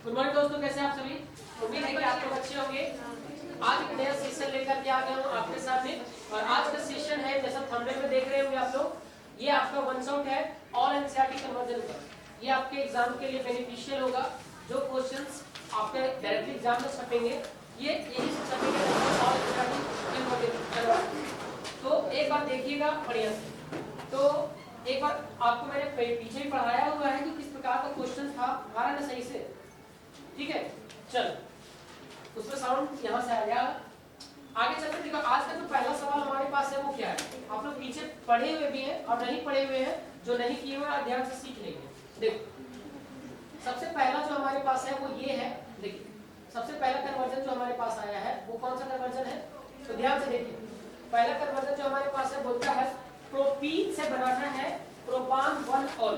Good morning दोस्तों, कैसे हैं आप सभी। उम्मीद है कि आप लोग अच्छे होंगे। आज एक नया सेशन लेकर के आ गया हूँ आपके सामने। और आज का सेशन है, जैसा थंबनेल में देख रहे होंगे आप लोग, ये आपका वन शॉट है ऑल एनसीईआरटी कन्वर्जन का। ये आपके एग्जाम के लिए बेनिफिशियल होगा। जो क्वेश्चंस आपके डायरेक्टली एग्जाम में छपेंगे, ये यही छपेंगे ऑल एनसीईआरटी कन्वर्जन। तो एक बार देखिएगा बढ़िया से। तो एक बार आपको मैंने पीछे ही पढ़ाया हुआ है कि किस प्रकार का क्वेश्चन था, हमारा ना सही से। ठीक है, चल उसमें साउंड यहाँ से आ गया। आगे चलते देखो, आज का जो पहला सवाल हमारे पास है वो क्या है। आप लोग पीछे पढ़े हुए भी हैं और नहीं पढ़े हुए हैं, जो नहीं किए हुए आप ध्यान से सीख लेंगे। देखो सबसे पहला जो हमारे पास है वो ये है। देखिए सबसे पहला कन्वर्जन जो हमारे पास आया है वो कौन सा कन्वर्जन है, तो ध्यान से देखिए। पहला कन्वर्जन जो हमारे पास है बोलता है प्रोपीन से बनाना है प्रोपान 1 ऑल।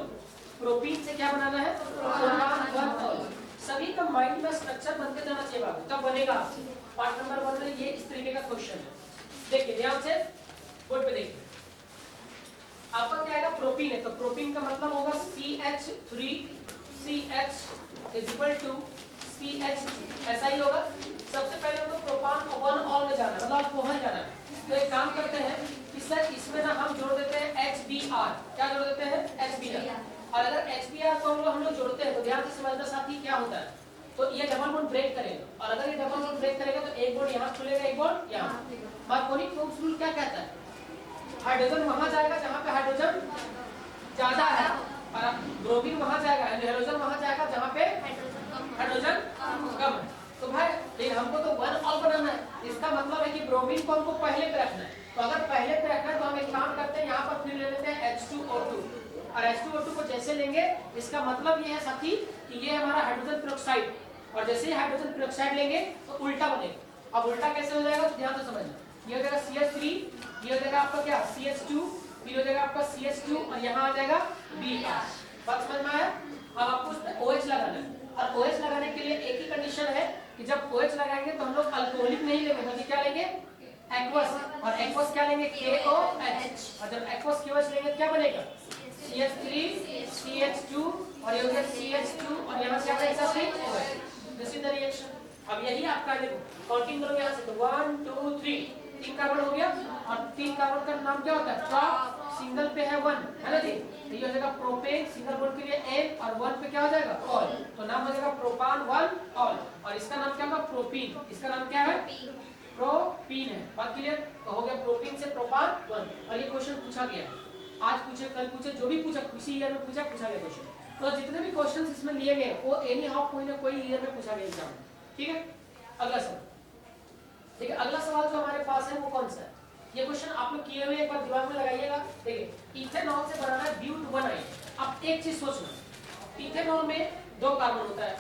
प्रोपीन से क्या बनाना है, प्रोपान 1 ऑल। सभी का माइंड में स्ट्रक्चर बनते जाना चाहिए बाबू, तब बनेगा। पार्ट नंबर 1 में ये इस तरीके का क्वेश्चन है। देखिए ध्यान से बोर्ड पे देखिए, आपका क्या आएगा, प्रोपीन है तो प्रोपीन का मतलब होगा CH3CH = CH, ऐसा ही होगा। सबसे पहले हमको प्रोपान 1 ऑल में जाना है, मतलब आपको वहां जाना है। तो एक काम करते हैं कि सर इसमें ना हम जोड़ देते हैं HBr। क्या जोड़ देते हैं, HBr। और अगर HBr को हम लोग जोड़ते हैं तो ध्यान से समझना साथी क्या होता है। तो ये डबल बॉन्ड ब्रेक करेगा, और अगर ये डबल बॉन्ड ब्रेक करेगा तो एक बॉन्ड यहाँ खुलेगा, एक बॉन्ड यहाँ। मार्कोनी फोक्स रूल क्या कहता है, हाइड्रोजन वहां जाएगा जहां पे हाइड्रोजन ज्यादा है, और ब्रोमीन वहां जाएगा, हाइड्रोजन वहां जाएगा जहां पे हाइड्रोजन कम है। तो भाई लेकिन हमको तो 1 ऑल बनाना है, इसका मतलब है कि ब्रोमीन को हमको पहले पे रखना है। तो अगर पहले पे रखना है तो हम एक काम करते हैं, यहाँ पर फिर ले लेते हैं H2O2। और H2O2 को जैसे लेंगे, इसका मतलब ये है साथी कि ये हमारा हाइड्रोजन पेरोक्साइड, और जैसे ही हाइड्रोजन पेरोक्साइड लेंगे तो उल्टा बनेगा। अब उल्टा कैसे हो जाएगा तो ध्यान से समझना। ये हो जाएगा CH3, ये हो जाएगा आपका क्या CH2, फिर हो जाएगा आपका CH2, और यहाँ आ जाएगा Br। बात समझ में आया। अब आपको उसमें OH लगाना है, और OH लगाने के लिए एक ही कंडीशन है कि जब OH लगाएंगे तो हम लोग अल्कोहलिक नहीं लेंगे, बल्कि क्या लेंगे, एक्वस। और एक्वस क्या लेंगे, KOH। और जब एक्वस KOH लेंगे क्या बनेगा, CH3 CH2, और ये हो गया CH2, और यहाँ से आता है OH। This is the reaction. अब यही आपका देखो काउंटिंग करो यहाँ से, तो 1 2 3 3 कार्बन हो गया, और 3 कार्बन का नाम क्या होता है, प्रोप। सिंगल पे है 1, है ना जी। तो ये हो जाएगा प्रोपेन, सिंगल बॉन्ड के लिए N, और 1 पे क्या हो जाएगा, ऑल। तो नाम हो जाएगा प्रोपान 1 ऑल, और इसका नाम क्या होगा, प्रोपीन। इसका नाम क्या है, प्रोपीन है। बात क्लियर। तो हो गया प्रोपीन से प्रोपान 1। और ये क्वेश्चन पूछा गया, आज पूछे कल पूछे, जो भी पूछा किसी ईयर में पूछा गया क्वेश्चन। तो जितने भी क्वेश्चंस इसमें लिए गए वो एनी हाउ कोई ना कोई ईयर में पूछा गया एग्जाम में। ठीक है, अगला सवाल। ठीक है, अगला सवाल जो हमारे पास है वो कौन सा है, ये क्वेश्चन आप लोग किए हुए एक बार दिमाग में लगाइएगा। देखिए इथेनॉल से बनाना है ब्यूट 1 अब एक चीज सोचना, इथेनॉल में 2 कार्बन होता है,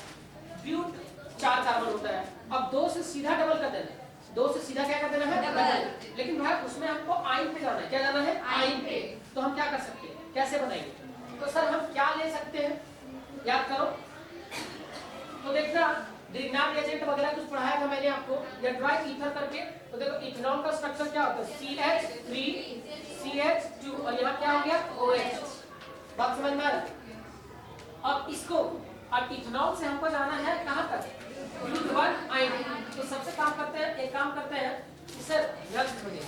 ब्यूट 4 कार्बन होता है। अब 2 से सीधा डबल कर देना है, 2 से सीधा क्या कर देना है, डबल। लेकिन भाई उसमें हमको आयन पे जाना है, क्या जाना है, आयन पे। तो हम क्या कर सकते हैं, कैसे बनाएंगे, तो सर हम क्या ले सकते हैं, याद करो। तो देखना ग्रिग्नार्ड एजेंट वगैरह कुछ पढ़ाया था मैंने आपको, या ड्राई ईथर करके। तो देखो इथेनॉल का स्ट्रक्चर क्या होता है, CH3 CH2, और यहाँ क्या हो गया, OH। बात समझ में आ रहा। अब इसको, अब इथेनॉल से हमको जाना है कहाँ तक, ब्यूट 1 आयन। तो सबसे काम करते हैं, एक काम करते हैं सर ध्यान से सुनिए।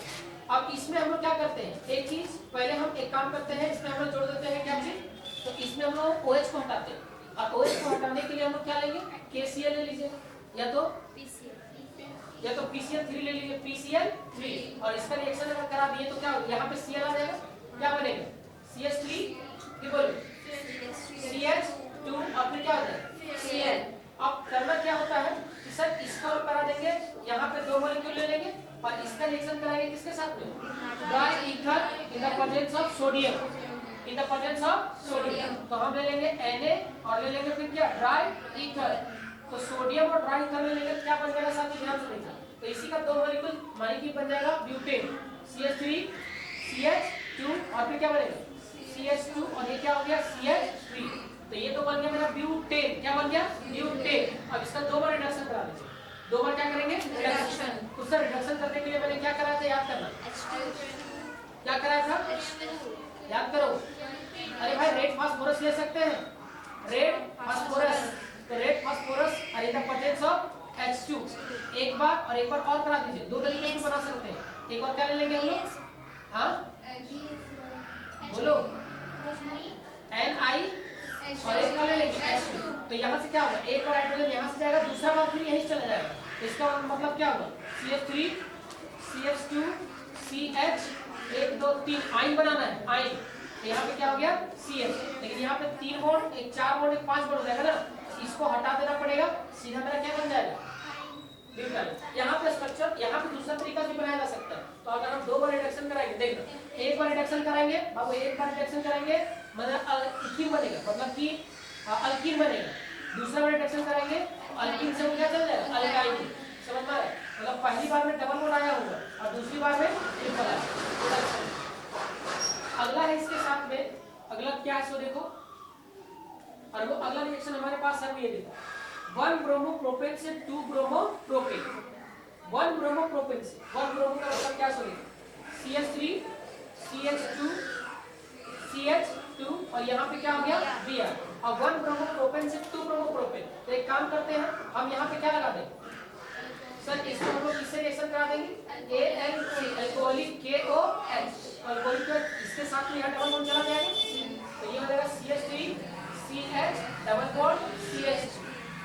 अब इसमें हम लोग क्या करते हैं, एक चीज पहले हम एक काम करते हैं, इसमें हम लोग जोड़ देते हैं क्या चीज, तो इसमें हम लोग OH को हटाते हैं। और OH को हटाने के लिए हम लोग क्या लेंगे, KCl ले लीजिए, या तो PCl3 ले लीजिए, PCl3। और इसका रिएक्शन अगर करा दिए तो क्या यहाँ पे Cl आ जाएगा, क्या बनेगा, CH3 की बोलो CH2, और फिर क्या हो जाएगा Cl। अब करना क्या होता है कि सर इसको करा देंगे, यहाँ पे 2 मॉलिक्यूल ले लेंगे, और इसका रिएक्शन कराएंगे किसके साथ में, dry ether in the presence of sodium, in the presence of sodium. तो हम ले लेंगे Na, और ले लेंगे फिर क्या, ड्राई ईथर। तो सोडियम और ड्राई ईथर ले लेंगे, क्या बन जाएगा साथी, ध्यान से देखना। तो इसी का 2 मॉलिक्यूल मानी बन जाएगा ब्यूटेन, CH3 CH2, और फिर क्या बनेगा CH2, और ये क्या हो गया CH3। तो ये तो बन गया मेरा ब्यूटेन, क्या बन गया, ब्यूटेन। अब इसका 2 बार रिडक्शन करा देंगे, 2 बार क्या करेंगे, रिडक्शन। तो सर रिडक्शन करने के लिए मैंने क्या कराया था, याद करना, क्या कराया था, याद करो। अरे भाई रेड फास्फोरस ले सकते हैं, रेड फास्फोरस। तो रेड फास्फोरस और एक बार और करा दीजिए, दो तरीके से बना सकते हैं। एक और क्या ले लेंगे हम लोग? हाँ बोलो, NI और एक क्या ले लेंगे? H2। तो यहाँ से क्या होगा, एक और हाइड्रोजन यहाँ से जाएगा, दूसरा बार फिर यहीं चला जाएगा। इसका मतलब क्या होगा, CH3 CH2 CH 1 2 3 आयन बनाना है, आयन। तो यहाँ पे क्या हो गया CH, लेकिन यहाँ पे 3 बॉन्ड, एक 4 बॉन्ड, एक 5 बॉन्ड हो जाएगा ना, इसको हटा देना पड़ेगा, सीधा मेरा क्या बन जाएगा न्यूट्रल। यहाँ पे स्ट्रक्चर, यहाँ पे दूसरा तरीका भी बनाया जा सकता है। तो अगर हम 2 बार रिडक्शन कराएंगे, देखना, एक बार रिडक्शन कराएंगे बाबू, एक बार रिडक्शन कराएंगे मतलब एल्कीन बनेगा, मतलब कि अल्कीन बनेगा। दूसरा बार रिडक्शन कराएंगे अल्कीन से क्या चल जाएगा, अल्काइन। समझ में आ रहा है? मतलब पहली बार में डबल बॉन्ड आया होगा और दूसरी बार में ट्रिपल आया। अगला है इसके साथ में, अगला क्या है सो देखो, और वो अगला रिएक्शन हमारे पास है, ये देखो, 1 ब्रोमो प्रोपेन से 2 ब्रोमो प्रोपेन। 1 ब्रोमो प्रोपेन से 1 ब्रोमो का मतलब क्या सुनिए, CH3 CH2 CH2 और यहाँ पे क्या हो गया Br, और 1 ब्रोमो प्रोपेन से 2 ब्रोमो प्रोपेन। तो एक काम करते हैं, हम यहाँ पे क्या लगा दें सर, इसको हम लोग किससे रिएक्शन करा देंगे, ALC अल्कोहलिक KOH, अल्कोहलिक इसके साथ में यहाँ डबल बॉन्ड चला जाएगा, तो ये हो जाएगा CH3 CH double bond CH।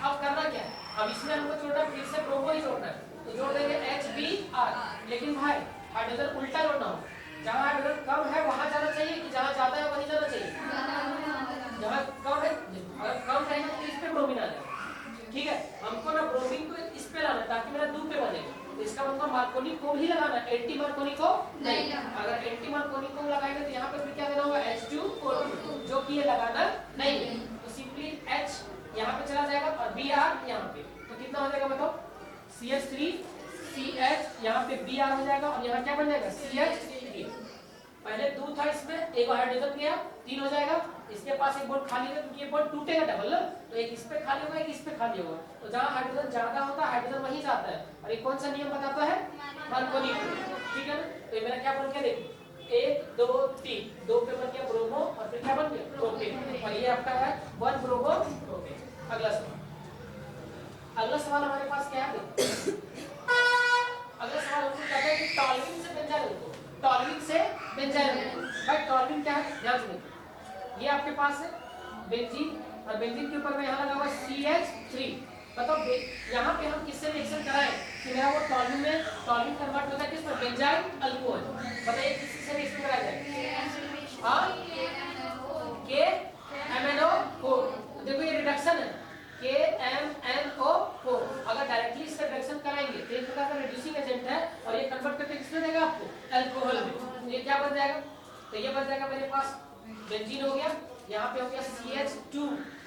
अब करना क्या है, अब इसमें हमको जोड़ना, फिर से ब्रोमो ही जोड़ना है, तो जोड़ देंगे HBr। लेकिन भाई हाइड्रोजन उल्टा जोड़ना हो, जहाँ हाइड्रोजन कम है वहां जाना चाहिए कि जहाँ ज्यादा है वहीं जाना चाहिए, जहाँ कम है, अगर कम रहेगा तो इस पे ब्रोमीन आ जाएगा। ठीक है, हमको ना ब्रोमीन को इस पे लाना ताकि मेरा 2 पे बनेगा, तो इसका मतलब मार्कोनी को ही लगाना, एंटी मार्कोनी को नहीं। अगर एंटी मार्कोनी को लगाएंगे तो यहाँ पे फिर क्या देना होगा, H2O2, जो कि ये लगाना नहीं है, तो सिंपली H यहाँ पे चला जाएगा और Br यहाँ पे, तो कितना हो जाएगा बताओ, CH3 CH यहाँ पे Br हो जाएगा और यहाँ क्या बन जाएगा CH3। पहले 2 था इसमें, एक हाइड्रोजन गया 3 हो जाएगा, इसके पास एक बॉन्ड खाली है क्योंकि ये बॉन्ड टूटेगा डबल ना, तो एक इस पे खाली होगा, एक इस पे खाली होगा, तो जहाँ हाइड्रोजन ज्यादा होता है हाइड्रोजन वहीं जाता है, और ये कौन सा नियम बताता है, मार्कोनी। ठीक है ना, तो ये मेरा क्या बन गया देखो, 1 2 3, 2 पे बन गया ब्रोमो और फिर क्या बन गया प्रोपेन, और ये आपका है 1 ब्रोमो प्रोपेन। अगला सवाल, अगला सवाल हमारे पास क्या है, अगला सवाल हमको कहता है कि टॉल्यूइन से बेंजाइल, टॉल्यूइन से बेंजाइल। भाई टॉल्यूइन क्या है, ध्यान से देखो, ये आपके पास है बेंजीन, और बेंजीन के ऊपर में यहाँ लगा हुआ CH3। बताओ यहाँ पे हम किससे रिएक्शन कराएं कि मेरा वो टॉल्यूइन में, टॉल्यूइन कन्वर्ट होता है किस में, बेंजाइल अल्कोहल। बताइए किससे रिएक्शन कराया जाए, हाँ KMNO4। देखो ये रिडक्शन है KMNO4, अगर डायरेक्टली इसका रिडक्शन कराएंगे तो एक प्रकार का रिड्यूसिंग एजेंट है, और ये कन्वर्ट करके किसमें देगा आपको, अल्कोहल में। ये क्या बन जाएगा, तो ये बन जाएगा मेरे पास बेंजीन हो गया, यहाँ पे हो गया CH2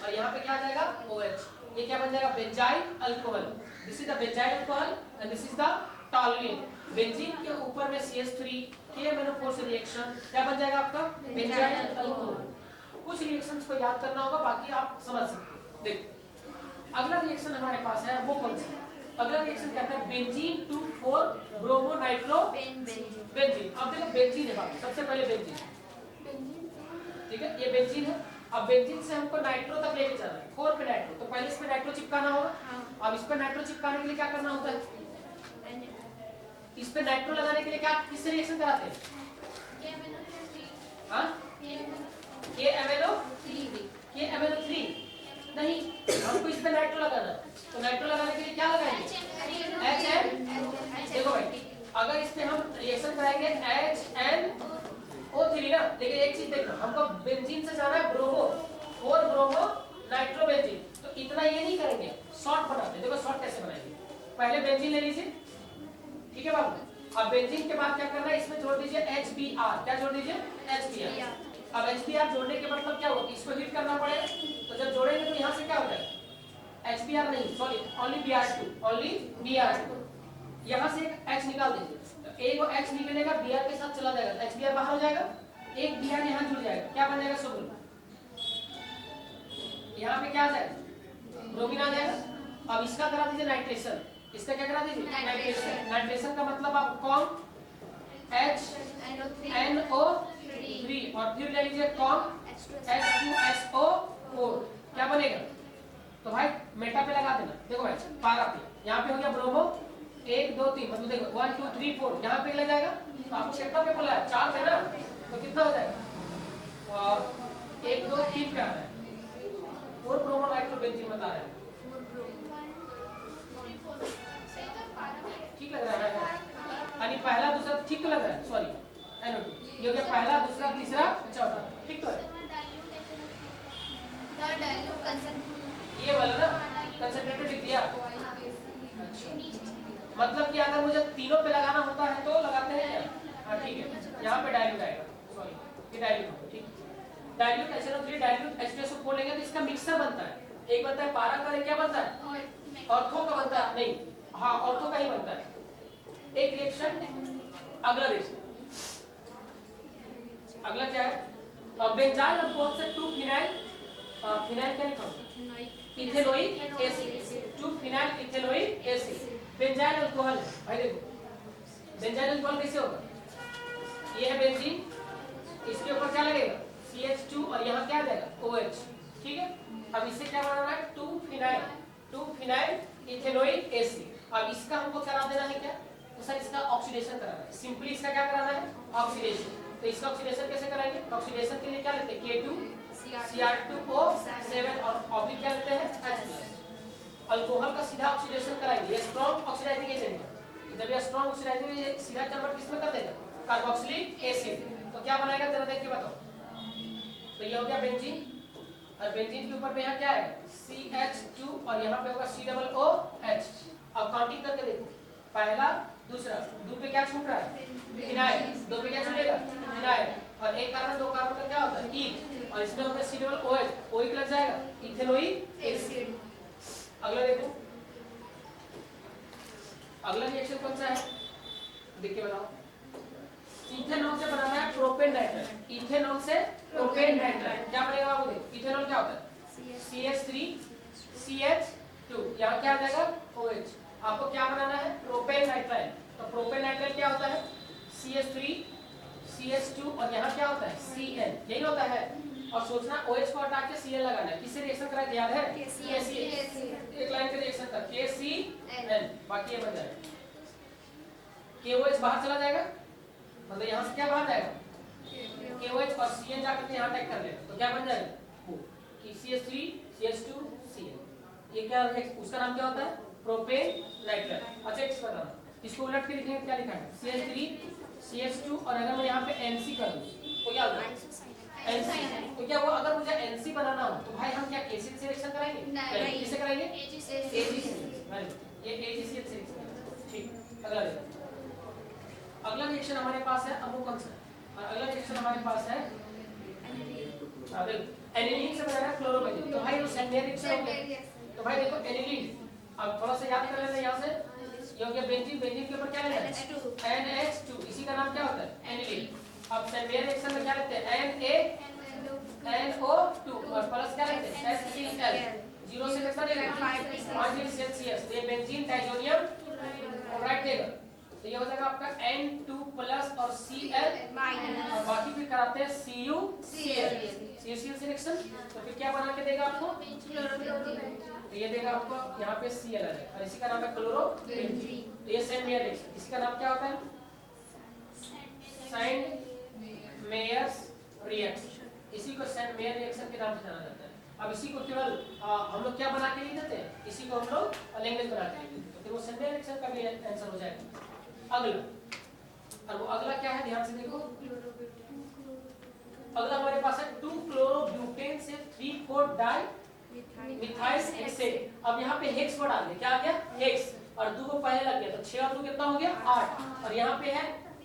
और यहाँ पे क्या आ जाएगा OH, ये क्या बन जाएगा benzyl alcohol. This is the benzyl alcohol and this is the toluene. Benzene के ऊपर में CH3 KMNO4 से रिएक्शन क्या बन जाएगा आपका, बेंजाइल अल्कोहल। कुछ रिएक्शंस को याद करना होगा, बाकी आप समझ सकते हो। देखो अगला रिएक्शन हमारे पास है वो कौन सा, अगला रिएक्शन कहता है benzene to 4 bromo nitro benzene. अब देखो बेंजीन है बाकी, सबसे पहले बेंजीन, ठीक है, ये बेंजीन है। अब बेंजीन से हमको नाइट्रो तक लेके चलना है, 4 पे नाइट्रो, तो पहले इस पे नाइट्रो चिपकाना होगा। अब इस पे नाइट्रो चिपकाने के लिए क्या करना होता है, इस पे नाइट्रो लगाने के लिए क्या किससे रिएक्शन कराते हैं, हाँ KMNO3 नहीं, हमको इस पे नाइट्रो लगाना है, तो नाइट्रो लगाने के लिए क्या लगाएंगे, HN। देखो भाई अगर इस पे हम रिएक्शन कराएंगे HNO3 ना, लेकिन एक चीज देखना, हमको बेंजीन से जाना है ब्रोमो, 4 ब्रोमो नाइट्रो बेंजीन, तो इतना ये नहीं करेंगे, शॉर्ट बनाते हैं। देखो शॉर्ट कैसे बनाएंगे, पहले बेंजीन ले लीजिए, ठीक है बाबू, अब बेंजीन के बाद क्या करना है, इसमें जोड़ दीजिए HBr, क्या जोड़ दीजिए HBr। अब HBr जोड़ने के मतलब क्या होगा, इसको हीट करना पड़ेगा, तो जब जोड़ेंगे तो यहाँ से क्या होगा, HBr नहीं sorry only Br2, only Br2, यहाँ से एक H निकाल दीजिए, तो एक वो H निकलेगा Br के साथ चला जाएगा, HBr बाहर हो जाएगा, एक Br यहाँ जुड़ जाएगा, क्या बन जाएगा सोडियम, यहाँ पे क्या आ जाएगा ब्रोमीन आ जाएगा। अब इसका करा दीजिए नाइट्रेशन, इसका क्या करा दीजिए नाइट्रेशन। नाइट्रेशन का मतलब आप कौन HNO3 और फिर ले लीजिए कौन H2SO4, क्या बनेगा, तो भाई मेटा पे लगा देना। देखो भाई पारा पे यहाँ पे हो गया ब्रोमो, 1 2 3 मतलब देखो 1 2 3 4 यहाँ पे लग जाएगा। तो आपको कितना पे बोला है 4 पे ना, तो कितना हो जाएगा और 1 2 3 पे आ रहा है 4 ब्रोमो नाइट्रोबेंजीन बता रहे हैं। ठीक लग रहा है यानी पहला दूसरा ठीक लग रहा है सॉरी NO2 ये हो गया पहला दूसरा तीसरा चौथा ठीक तो है। ये वाला ना कंसंट्रेटेड लिख दिया। अच्छा मतलब कि अगर मुझे तीनों पे लगाना होता है तो लगाते हैं क्या? हाँ ठीक है यहाँ पे डाइल्यूट आएगा सॉरी ये डाइल्यूट होगा ठीक। डाइल्यूट HNO3 डाइल्यूट H2SO बोलेंगे तो इसका मिक्सर बनता है। एक बनता है पारा का, एक क्या बनता है ऑर्थो का बनता है नहीं हाँ ऑर्थो का ही बनता है। एक रिएक्शन अगला रिएक्शन अगला क्या है बेंजाइल अल्कोहल से 2 फिनाइल फिनाइल क्या लिखा ethanoic acid 2 phenyl ethanoic acid benzyl alcohol है भाई देखो बेंजाइल अल्कोहल कैसे होगा ये है बेंजीन इसके ऊपर क्या लगेगा CH2 और यहाँ क्या आ जाएगा OH ठीक है। अब इससे क्या बनाना है 2 फिनाइल इथेनोइक एसिड। अब इसका हमको करा देना है क्या तो सर इसका ऑक्सीडेशन कराना है सिंपली इसका क्या कराना है ऑक्सीडेशन। तो इसका ऑक्सीडेशन कैसे कराएंगे ऑक्सीडेशन के लिए क्या लेते हैं K2 Cr2O7 और ऑब्लिक क्या लेते हैं H+। अल्कोहल का सीधा ऑक्सीडेशन कराएंगे ये स्ट्रॉन्ग ऑक्सीडाइजिंग एजेंट है। जब ये स्ट्रॉन्ग ऑक्सीडाइजिंग ये सीधा कन्वर्ट किसमें कर देगा कार्बोक्सिलिक एसिड। तो क्या बनाएगा जरा देख के बताओ। तो ये हो गया बेंजीन और बेंजीन के ऊपर में यहाँ क्या है CH2 और यहाँ पे होगा COOH। अब काउंटिंग करके देखो पहला दूसरा 2 पे क्या छूट रहा है फिनाइल 2 पे क्या छूटेगा फिनाइल और एक कार्बन 2 कार्बन का क्या होता है ईथ और इसमें होगा COOH OH लग जाएगा इथेनोइक एसिड। अगला देखो अगला रिएक्शन कौन सा है देख के बताओ। इथेनॉल से बनाना है प्रोपेन नाइट्राइड इथेनॉल से प्रोपेन नाइट्राइड क्या बनेगा बाबू देखो इथेनॉल क्या होता है CH3 CH2 यहाँ क्या आ जाएगा OH। आपको क्या बनाना है प्रोपेन नाइट्राइड। तो प्रोपेन नाइट्राइड क्या होता है CH3 CH2 और यहाँ क्या होता है Cl यही होता है और सोचना OH को हटा के Cl लगाना है। किससे रिएक्शन करा याद है एक लाइन के रिएक्शन का KCl बाकी ये बन जाएगा KOH बाहर चला जाएगा मतलब यहाँ से क्या बाहर जाएगा KOH और Cl जाकर यहाँ अटैक कर लेगा तो क्या बन जाएगा वो कि CH3 CH2 Cl ये क्या है उसका नाम क्या होता है प्रोपेन नाइट्राइड। अच्छा इसका नाम इसको उलट के लिखेंगे क्या लिखा है CH3 CH2 और अगर मैं यहाँ पे NC कर दूं तो क्या होगा NC। तो क्या हुआ अगर मुझे NC बनाना हो तो भाई हम क्या एसिड से रिएक्शन कराएंगे नहीं किससे कराएंगे AG से ये AG से रिएक्शन ठीक। अगला देखो अगला रिएक्शन हमारे पास है अमोकन से और अगला रिएक्शन हमारे पास है एनिलीन से बना है क्लोरोबेंजीन। तो भाई वो सेकेंडरी रिएक्शन हो गया। तो भाई देखो एनिलीन अब थोड़ा सा याद कर लेते हैं यहाँ से ये हो गया बेंजीन बेंजीन के ऊपर क्या लेना है NH2 इसी का नाम क्या होता है एनिलीन। अब सेकेंडरी रिएक्शन में क्या लेते हैं NaNO2 और प्लस क्या लेते हैं HCl 0 से कितना देगा 5 सेल्सियस ये बेंजीन डाइजोनियम क्लोराइड देगा। तो ये हो जाएगा आपका N2 प्लस और Cl माइनस और बाकी फिर कराते हैं CuCl से रिएक्शन। तो फिर क्या बना के देगा आपको तो ये देगा आपको यहाँ पे Cl आ जाएगा और इसी का नाम है क्लोरोबेंजीन। तो ये सेंट मेयर रिएक्शन इसका नाम क्या होता है सेंट मेयर्स रिएक्शन इसी को सेंट मेयर रिएक्शन के नाम से जाना जाता है। अब इसी को केवल हम लोग क्या बना के लिख देते हैं इसी को हम लोग लैंग्वेज बना के लिख देते हैं तो फिर वो सेंट मेयर रिएक्शन का भी आंसर हो जाएगा। अगला और वो अगला क्या है ध्यान से देखो अगला हमारे पास है 2 क्लोरोब्यूटेन से 3,4 डाई मिथाइल हेक्सेन। अब यहाँ पे हेक्स को डाल दे क्या आ गया हेक्स और 2 को पहले लग गया तो 6 और 2 कितना हो गया 8 और यहाँ पे है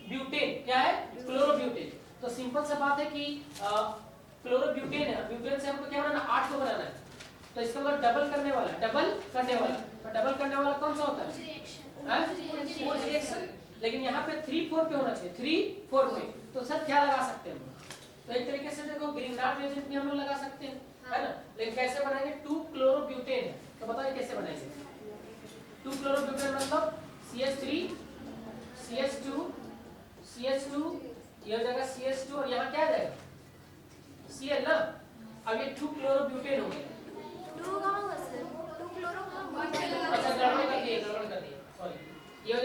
ब्यूटेन क्या है क्लोरोब्यूटेन। तो सिंपल सा बात है कि क्लोरोब्यूटेन है ब्यूटेन से हमको क्या बनाना 8 को बनाना है तो इसका मतलब डबल करने वाला तो डबल करने वाला कौन सा होता है रिएक्शन। लेकिन यहाँ पे 3,4 पे होना चाहिए 3,4 पे तो सर क्या लगा सकते हैं तो एक तरीके से देखो ग्रीनहाउस एजेंट भी हम लोग लगा सकते हैं है ना। लेकिन कैसे बनाएंगे 2 क्लोरोब्यूटेन है तो बताइए कैसे बनाएंगे 2 क्लोरोब्यूटेन मतलब CH3 CH2 ये हो जाएगा CH2 और यहाँ क्या आ जाएगा Cl ना। अब ये 2 क्लोरोब्यूटेन हो गया 2 कहां हुआ सर 2 क्लोरो अच्छा गड़बड़ कर दिए सॉरी ये हो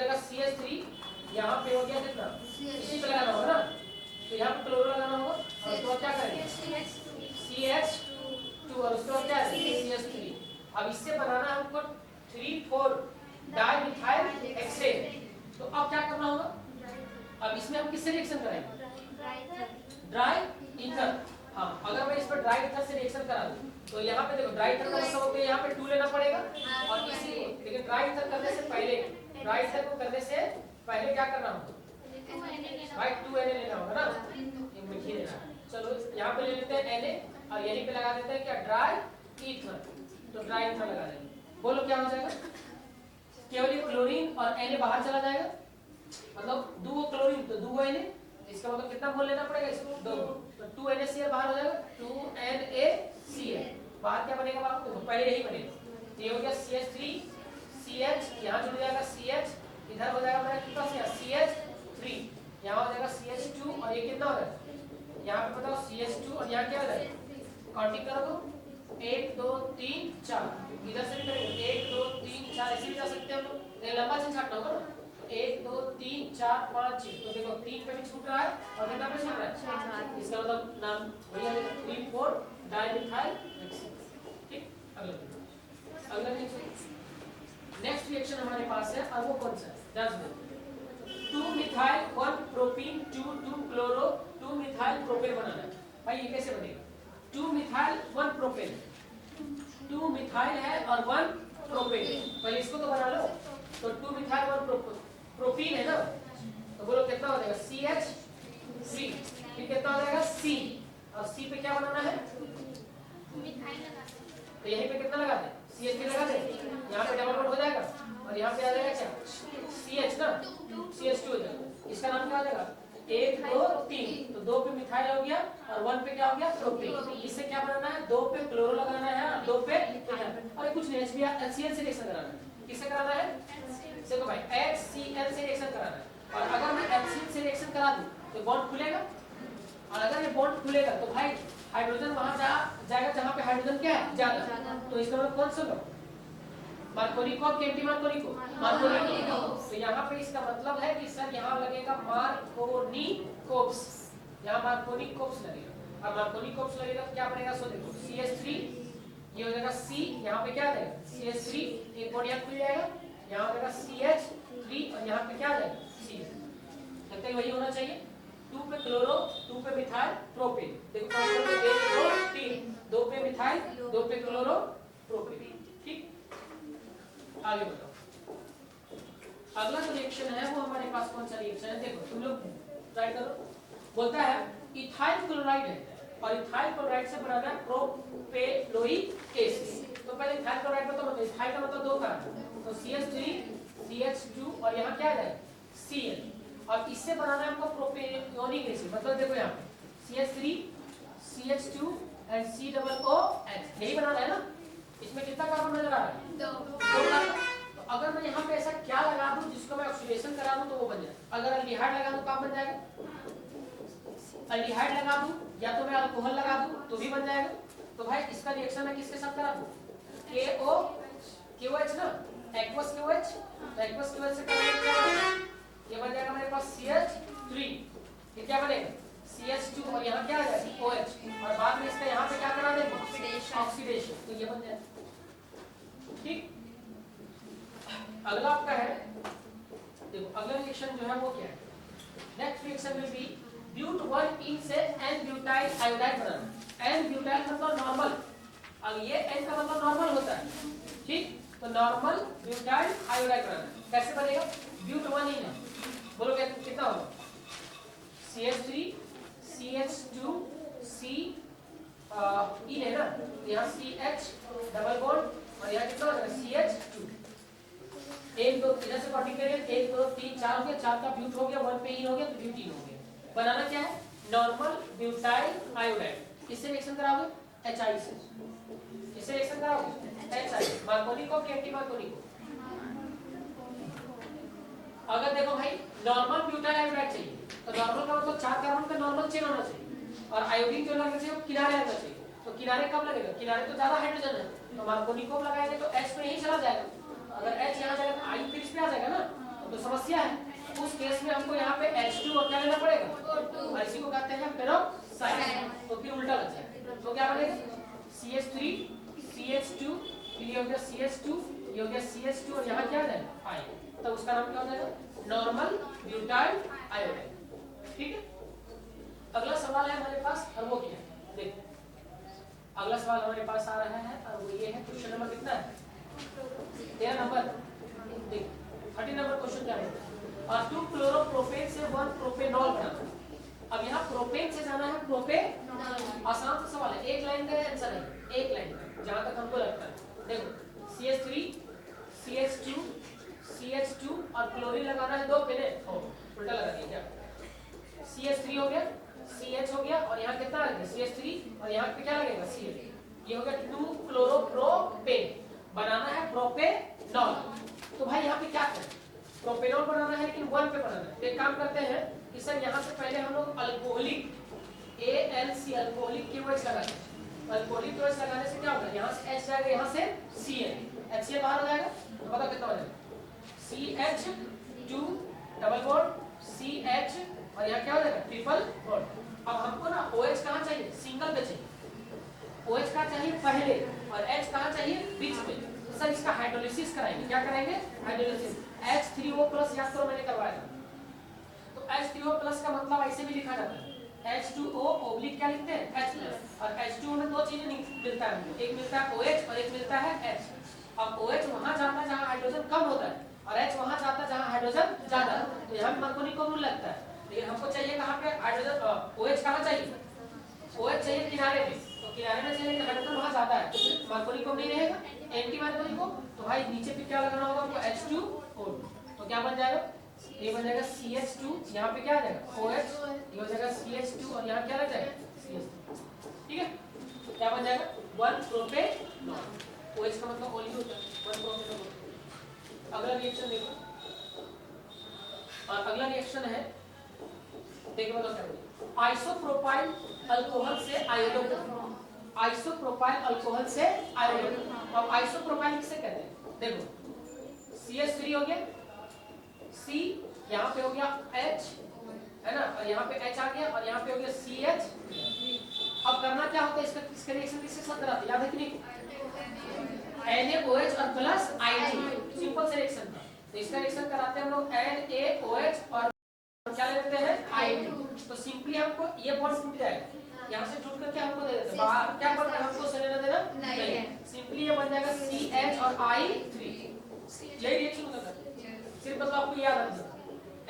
अब इससे बनाना है हमको 3,4 डाइमिथाइल हेक्सेन। तो अब क्या करना होगा, अब इसमें हम किससे रिएक्शन कराएंगे, ड्राई ईथर। हाँ, अगर मैं इस पर ड्राई ईथर से रिएक्शन करा दूं तो यहाँ पे देखो ड्राई ईथर का मतलब होता है यहाँ पे 2 लेना पड़ेगा, और इसी लेकिन ड्राई ईथर करने से पहले, ड्राई ईथर को करने से पहले क्या करना होगा भाई 2Na लेना होगा ना, लिखिए लेना। चलो यहाँ पे ले लेते हैं Na और यहीं पे लगा देते हैं क्या ड्राई ईथर, तो ड्राई ईथर लगा देंगे। बोलो क्या हो जाएगा, केवल क्लोरीन और Na बाहर चला जाएगा, मतलब 2 क्लोरीन तो 2 Na, इसका मतलब कितना मोल लेना पड़ेगा इसको 2, तो 2NaCl बाहर हो जाएगा, 2NaCl बाहर क्या बनेगा बाबू, तो पहले यही बनेगा, ये हो गया CH3CH, यहाँ जुड़ जाएगा CH, इधर हो जाएगा मेरा कितना CH3, यहाँ हो जाएगा CH2 और ये कितना हो जाएगा, यहाँ पे बताओ CH2 और यहाँ क्या हो जाएगा, काउंटिंग करो तो 1 2 3 4, इधर से भी करेंगे 1 2 3 4, ऐसे भी जा सकते हैं हम लोग, लंबा से छाटना होगा ना, 1 2 3 4 5 6, तो देखो 3 पे भी छूट रहा है और कितना पे छूट रहा है, इसका मतलब नाम वही है 3,4 डाइमिथाइल हेक्सेन। ठीक, अगला नेक्स्ट रिएक्शन हमारे पास है, और वो कौन सा है, ध्यान से 2 methyl 1 propene 2 chloro 2 methyl propane बनाना है। भाई ये कैसे बनेगा, 2 मिथाइल 1 प्रोपेन, 2 मिथाइल है और 1 प्रोपेन, पहले इसको तो बना लो, तो 2 मिथाइल 1 प्रोपीन है ना, तो बोलो कितना हो जाएगा CH3, फिर कितना हो जाएगा C, और C पे क्या बनाना है, तो यहीं पे कितना लगा दे CH3 लगा दे, यहाँ पे डबल बॉन्ड हो जाएगा और यहाँ पे आ जाएगा क्या CH ना, CH2 हो जाएगा, इसका नाम क्या हो जाएगा 1 2 3, तो 2 पे मिथाइल हो गया और 1 पे क्या हो गया प्रोपेन, इससे क्या बनाना है 2 पे क्लोरो लगाना है और 2 पे और कुछ नहीं HCl से रिएक्शन कराना है, किससे कराना है, देखो भाई HCl से रिएक्शन कराना है, और अगर मैं HCl से रिएक्शन करा दूं तो बॉन्ड खुलेगा, और अगर ये बॉन्ड खुलेगा तो भाई हाइड्रोजन वहां जाएगा जहां पे हाइड्रोजन क्या है ज्यादा, तो इसका मतलब कौन सा लो मार्कोनिको और एंटी मार्कोनिको, मार्कोनिको, तो यहाँ पे इसका मतलब है कि सर यहाँ लगेगा मार्कोनिकोप्स, यहाँ मार्कोनिकोप्स लगेगा, और मार्कोनिकोप्स लगेगा तो क्या बनेगा, सो देखो CH3 ये हो जाएगा C, यहाँ पे क्या आ जाएगा CH3, एक बॉन्ड यहाँ खुल जाएगा, यहाँ हो जाएगा CH3 और यहाँ पे क्या आ जाएगा C, लगता है वही होना चाहिए, 2 पे क्लोरो 2 पे मिथाइल प्रोपेन, देखो काउंट करके 1 2 3, 2 पे मिथाइल 2 पे क्लोरो प्रोपेन। ठीक, आगे बताओ, अगला जो रिएक्शन है वो हमारे पास कौन सा रिएक्शन है, देखो तुम लोग ट्राई करो, बोलता है इथाइल क्लोराइड है और इथाइल क्लोराइड से बनाना है प्रोपेनोइक एसिड, तो पहले इथाइल क्लोराइड का तो मतलब इथाइल का मतलब 2 का, तो CH3 CH2 और यहाँ क्या है Cl, और इससे बनाना है हमको प्रोपेनोइक एसिड, मतलब देखो यहाँ पे CH3 CH2 एंड COOH, यही बनाना है ना, इसमें कितना कार्बन नजर आ रहा है 2 कार्बन, तो अगर मैं यहाँ पे ऐसा क्या लगा दूं जिसको मैं ऑक्सीडेशन करा दूं तो वो बन जाए, अगर अल्डिहाइड लगा दूं काम बन जाएगा, अल्डिहाइड लगा दूं या तो मैं अल्कोहल लगा दूं तो भी बन जाएगा, तो भाई इसका रिएक्शन मैं किसके साथ करा दूं KOH ना, एक्वस KOH, तो एक्वस KOH से क्या ये बन जाएगा मेरे पास CH3, ये क्या बनेगा CH2 और यहाँ क्या आ जाएगा OH, और बाद में इसका यहाँ पे क्या करा देंगे ऑक्सीडेशन, तो ये बन जाएगा। ठीक, अगला आपका है, देखो अगला रिएक्शन जो है वो क्या है, next reaction will be but 1 ene से N ब्यूटाइल आयोडाइड बनाना, N ब्यूटाइल मतलब नॉर्मल, अब ये N का मतलब नॉर्मल होता है, ठीक, तो नॉर्मल ब्यूटाइल आयोडाइड बनाना, कैसे बनेगा, ब्यूट 1 इन है, बोलो क्या कितना होगा CH3 CH2 C इन है ना, यहाँ CH डबल बॉन्ड और यहाँ कितना होगा CH2, 1 2 इधर से कटिंग करेंगे 1 2 3 4 हो गया, 4 का ब्यूट हो गया, 1 पे इन हो गया तो ब्यूटीन हो गया, बनाना क्या है नॉर्मल ब्यूटाइल आयोडाइड, इससे रिएक्शन कराओगे HI से, इससे रिएक्शन कराओगे HI, मार्कोनिको की एंटी मार्कोनिको, अगर देखो भाई नॉर्मल ब्यूटाइल आयोडाइड चाहिए तो नॉर्मल का मतलब 4 कार्बन का नॉर्मल चेन होना चाहिए, और आयोडीन जो लगना चाहिए वो किनारे लगना चाहिए, तो किनारे कब लगेगा, किनारे तो ज्यादा हाइड्रोजन है, तो मार्कोनिको लगाएंगे तो H पे ही चला जाएगा, अगर H यहाँ जाएगा तो I फिर इस पे आ जाएगा ना, तो समस्या है, उस केस में हमको यहाँ पे H2 और क्या लेना पड़ेगा, और इसी को कहते हैं पेरोक्साइड, तो फिर उल्टा लग जाएगा, तो क्या बनेगा CH3 CH2 फिर ये हो गया CH2, ये हो गया CH2 और यहाँ क्या है I, तब उसका नाम क्या हो जाएगा? Normal butyl iodide. ठीक है, अगला सवाल है हमारे पास और वो क्या है, देखो अगला सवाल हमारे पास आ रहा है और वो ये है, क्वेश्चन नंबर कितना है? 13 नंबर। देखो 30 नंबर क्वेश्चन क्या है, और 2 क्लोरोप्रोपेन से 1 प्रोपेनॉल बनाना। अब यहाँ प्रोपेन से जाना है प्रोपेनॉल, आसान सा सवाल है, एक लाइन का आंसर है, एक लाइन का जहां तक हमको लगता है। देखो CH3 CH2 CH2 और क्लोरीन लगाना है 2 पेने, उल्टा लगा दिया क्या? CH3 हो गया, CH हो गया और यहाँ कितना आ गया CH3 और यहाँ पे क्या लगेगा CH, ये हो गया 2 क्लोरोप्रोपेन, बनाना है प्रोपेनॉल। तो भाई यहाँ पे क्या करें, प्रोपेनॉल बनाना है लेकिन 1 पे बनाना है। तो एक काम करते हैं कि सर यहाँ से पहले हम लोग अल्कोहलिक ALC अल्कोहलिक KOH लगाते हैं। अल्कोहलिक KOH लगाने से क्या होगा, यहाँ से H जाएगा, यहाँ से Cl, HCl बाहर हो जाएगा, तो पता कितना हो जाएगा CH2 डबल बॉन्ड CH और यहाँ क्या हो जाएगा ट्रिपल बॉन्ड। अब हमको ना OH कहाँ चाहिए, सिंगल पे चाहिए, OH कहाँ चाहिए पहले और H कहाँ चाहिए बीच में। तो सर इसका हाइड्रोलिसिस कराएंगे, क्या कराएंगे हाइड्रोलिसिस, H3O+ याद करो मैंने करवाया था। तो H3O+ का मतलब ऐसे भी लिखा जाता है H2O ओब्लिक क्या लिखते हैं H+, और H2O में 2 चीजें मिलता है, एक मिलता है OH और एक मिलता है H। अब OH वहां जाता है जहां हाइड्रोजन कम होता है और H वहां जाता है जहां हाइड्रोजन ज्यादा है, तो यहाँ मार्कोनी को रूल लगता है। लेकिन हमको चाहिए कहाँ पे हाइड्रोजन, OH कहाँ चाहिए, OH चाहिए किनारे पे, तो किनारे में चाहिए हाइड्रोजन वहां जाता है, तो मार्कोनी को नहीं रहेगा, एंटी मार्कोनी को, तो भाई नीचे पे क्या लगाना होगा हमको H2O, तो क्या बन जाएगा, ये बन जाएगा CH2, यहाँ पे क्या आ जाएगा OH, ये हो जाएगा CH2 और यहाँ क्या लग जाएगा CH2। ठीक है, क्या बन जाएगा 1 प्रोपेनॉल, OH का मतलब ओली होता है 1 प्रोपेनॉल। अगला रिएक्शन देखो, और अगला रिएक्शन है देखो बताओ क्या, आइसोप्रोपाइल अल्कोहल से आयोडो, आइसोप्रोपाइल अल्कोहल से आयोडो। अब आइसोप्रोपाइल किसे कहते हैं, देखो CH3 हो गया, C यहाँ पे हो गया H है ना, और यहाँ पे H आ गया और यहाँ पे हो गया CH। अब करना क्या होता है, इसका रिएक्शन किसके साथ कराते हैं, याद है कि नहीं, NaOH और प्लस I2, सिंपल से रिएक्शन था। तो इसका रिएक्शन कराते हैं हम लोग NaOH और क्या लेते हैं I2, तो सिंपली हमको ये बॉन्ड टूट जाएगा, यहाँ से टूट करके हमको दे देते हैं बाहर, क्या बनता है हमको से लेना देना नहीं है, सिंपली ये बन जाएगा CH और I3, यही रिएक्शन होता है, सिर्फ मतलब आपको याद रखना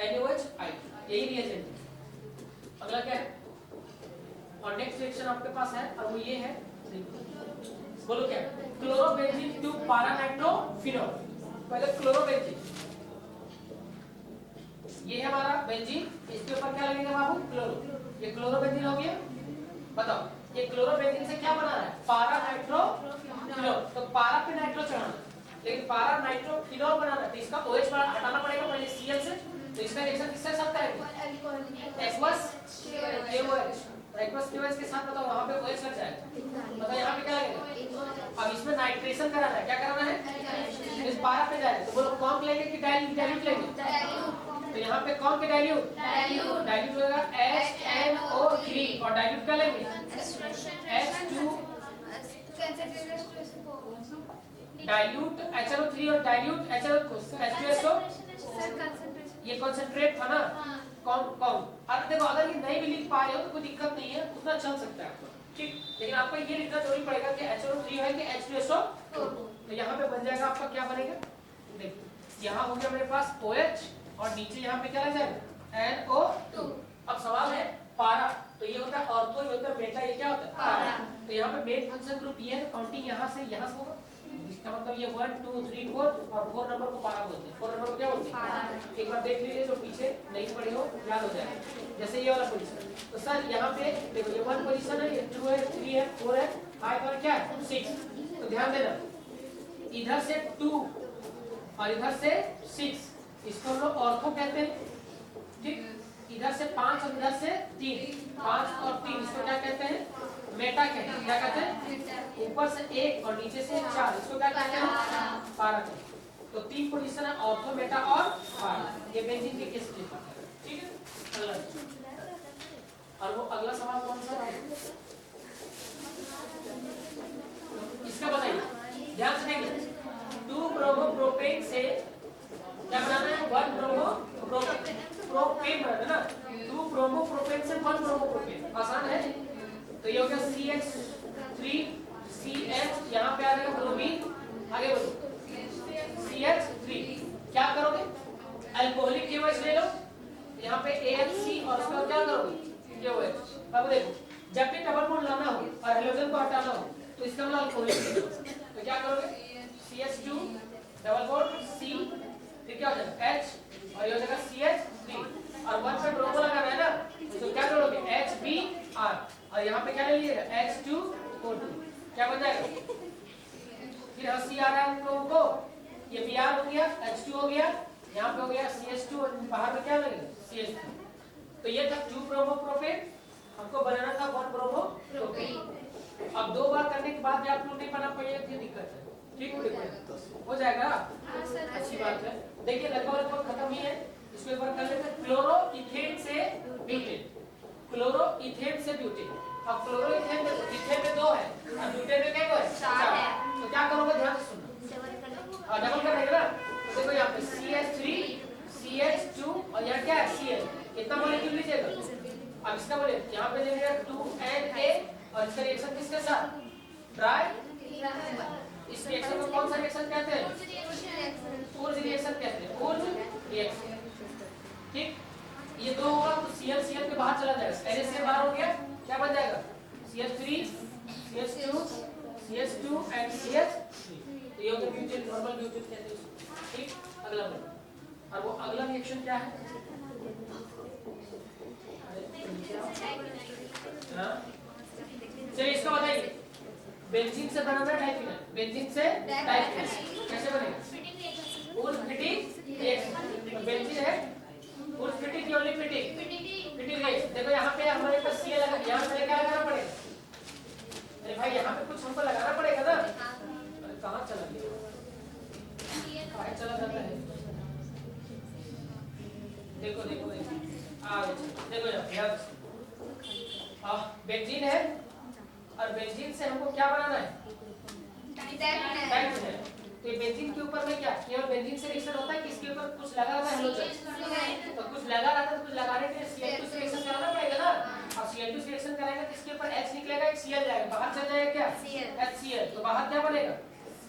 NaOH I2, यही रिएक्शन। अगला क्या है, और नेक्स्ट रिएक्शन आपके पास है और वो ये है, बोलो क्या, क्लोरोबेंजीन टू पारानाइट्रोफिनॉल। पहले क्लोरोबेंजीन, ये है हमारा बेंजीन, इसके ऊपर क्या लगेगा बाबू क्लोरो, ये क्लोरोबेंजीन हो गया। बताओ ये क्लोरोबेंजीन से क्या बना रहा है पारानाइट्रोफिनॉल, तो पारा पे नाइट्रो चढ़ाना, लेकिन पारा नाइट्रोफिनॉल बनाना है तो इसका OH हटाना पड़ेगा पहले Cl से, तो इसका रिएक्शन किसके साथ करेंगे एक्वस KOH, एक्वस KOH के साथ बताओ वहां पे OH लग जाएगा, बताओ यहाँ पे क्या लगेगा, अब इसमें नाइट्रेशन कराना है, क्या कराना है इस पारा पे जाएगा, तो बोलो कौन लेंगे कि डाइल्यूट लेंगे, तो यहाँ पे कौन के डाइल्यूट डाइल्यूट होगा HNO3 और डाइल्यूट क्या लेंगे H2 डाइल्यूट HNO3 और डाइल्यूट H2SO, ये कंसंट्रेट था ना, कौन कौन, अब देखो अगर ये नहीं भी लिख पा रहे हो तो कोई दिक्कत नहीं है, उतना चल सकता है आपको, ठीक, लेकिन आपको ये लिखना जरूरी पड़ेगा कि HNO3 है कि H2SO, तो यहाँ पे बन जाएगा आपका क्या बनेगा, देखो यहाँ हो गया मेरे पास OH और नीचे यहाँ पे क्या लग जाएगा NO2। अब सवाल है पारा, तो ये होता है ऑर्थो, ये होता है बेटा, ये क्या होता है पारा, तो यहाँ पे मेन फंक्शन ग्रुप ये है, काउंटिंग यहाँ से होगा, इसका मतलब ये 1 2 3 4 और 4 नंबर को पारा बोलते हैं, 4 नंबर को क्या बोलते हैं, एक बार देख लीजिए जो पीछे नहीं पढ़े हो याद हो जाएगा, जैसे ये वाला पोजीशन, तो सर यहाँ पे देखो ये 1 पोजीशन है, ये 2 है 3 है 4 है 5 और क्या है 6, तो ध्यान देना इधर से 2 और इधर से 6, इसको हम लोग ऑर्थो कहते हैं, ठीक, इधर से 5 और इधर से 3, 5 और 3 इसको क्या कहते हैं मेटा कहते हैं, क्या कहते हैं, ऊपर से 1 और नीचे से 4 इसको क्या कहते हैं पारा कहते हैं। तो 3 पोजीशन है ऑर्थो मेटा और पारा, ये बेंजीन के केस में, ठीक है। अगला और वो अगला सवाल कौन सा है, इसका बताइए ध्यान से देखिए, 2 ब्रोमो प्रोपेन से क्या बनाना है, 1 ब्रोमो प्रोपेन बनाना है ना, 2 ब्रोमो प्रोपेन से 1 ब्रोमो प्रोपेन, आसान है। तो ये हो गया CH3 CH, यहाँ पे आ जाएगा ब्रोमीन, आगे बढ़ो CH3, क्या करोगे, अल्कोहलिक KOH ले लो, यहाँ पे AHC और उसका क्या करोगे KOH। अब देखो जब भी डबल बॉन्ड लाना हो और हाइड्रोजन को हटाना हो तो इसका मतलब अल्कोहलिक ले लो, तो क्या करोगे CH2 डबल बॉन्ड C, फिर क्या हो जाएगा H और ये हो जाएगा CH3 और 1 पे ब्रोमो लगाना है ना, तो क्या करोगे HBr और यहाँ पे क्या ले लीजिएगा H2O2, क्या बन जाएगा, फिर हंसी आ रहा है हम लोगों को, ये Br हो गया, H2 हो गया, यहाँ पे हो गया CH2 और बाहर में क्या लगेगा CH3। तो ये था 2 ब्रोमो प्रोपेन, हमको बनाना था 1 ब्रोमो प्रोपेन। अब 2 बार करने के बाद भी आप लोग नहीं बना पाएंगे तो दिक्कत है, ठीक हो जाएगा, अच्छी बात है। देखिए लगभग खत्म ही है, इसको एक बार कर लेते हैं। क्लोरोइथेन से ब्यूटेन, क्लोरोइथेन से ब्यूटेन, अब क्लोरोइथेन में 2 है और ब्यूटेन में क्या है 4 है, तो क्या करोगे ध्यान से सुनना, डबल कर देंगे ना, तो देखो यहाँ पे CH3 CH2 और यहाँ क्या है Cl, कितना मॉलिक्यूल लीजिएगा, अब इसका बोले यहाँ पे लेंगे 2Na और इसका रिएक्शन किसके साथ, ट्राई, इस रिएक्शन को कौन सा रिएक्शन कहते हैं, ऊर्ज रिएक्शन कहते हैं, ऊर्ज रिएक्शन, ठीक। ये 2 होगा तो Cl के बाहर चला जाएगा, Na से बाहर हो गया, क्या बन जाएगा CH3 CH2 एंड CH3, तो ये होगा ब्यूटेन, नॉर्मल ब्यूटेन कहते हैं उसको, ठीक। अगला बढ़ो, और वो अगला रिएक्शन क्या है, चलिए इसका बताइए, बेंजीन से बनाना है डाइफिनल, बेंजीन से डाइफिनल कैसे बनेगा, उल्फिटिक रिएक्शन, बेंजीन है उल्फिटिक की ओनली फिटिक रिएक्शन। देखो यहाँ पे हमारे पास Cl लगा, यहाँ पे क्या लगाना पड़ेगा, अरे भाई यहाँ पे कुछ हमको लगाना पड़ेगा ना, अरे कहाँ चला गया, कहाँ चला जाता है, देखो देखो देखो यार, बेंजीन है और बेंजीन से हमको क्या बनाना है डाइफिनल, तो ये बेंजीन के ऊपर में क्या केवल बेंजीन से रिएक्शन होता है कि इसके ऊपर कुछ लगा रहता है हेलोजन, तो कुछ लगा रहता है तो कुछ लगाने के लिए Cl2 से रिएक्शन कराना पड़ेगा ना, अब Cl2 से रिएक्शन कराएंगे तो इसके ऊपर H निकलेगा, एक Cl जाएगा, बाहर चल जाएगा क्या HCl, तो बाहर क्या बनेगा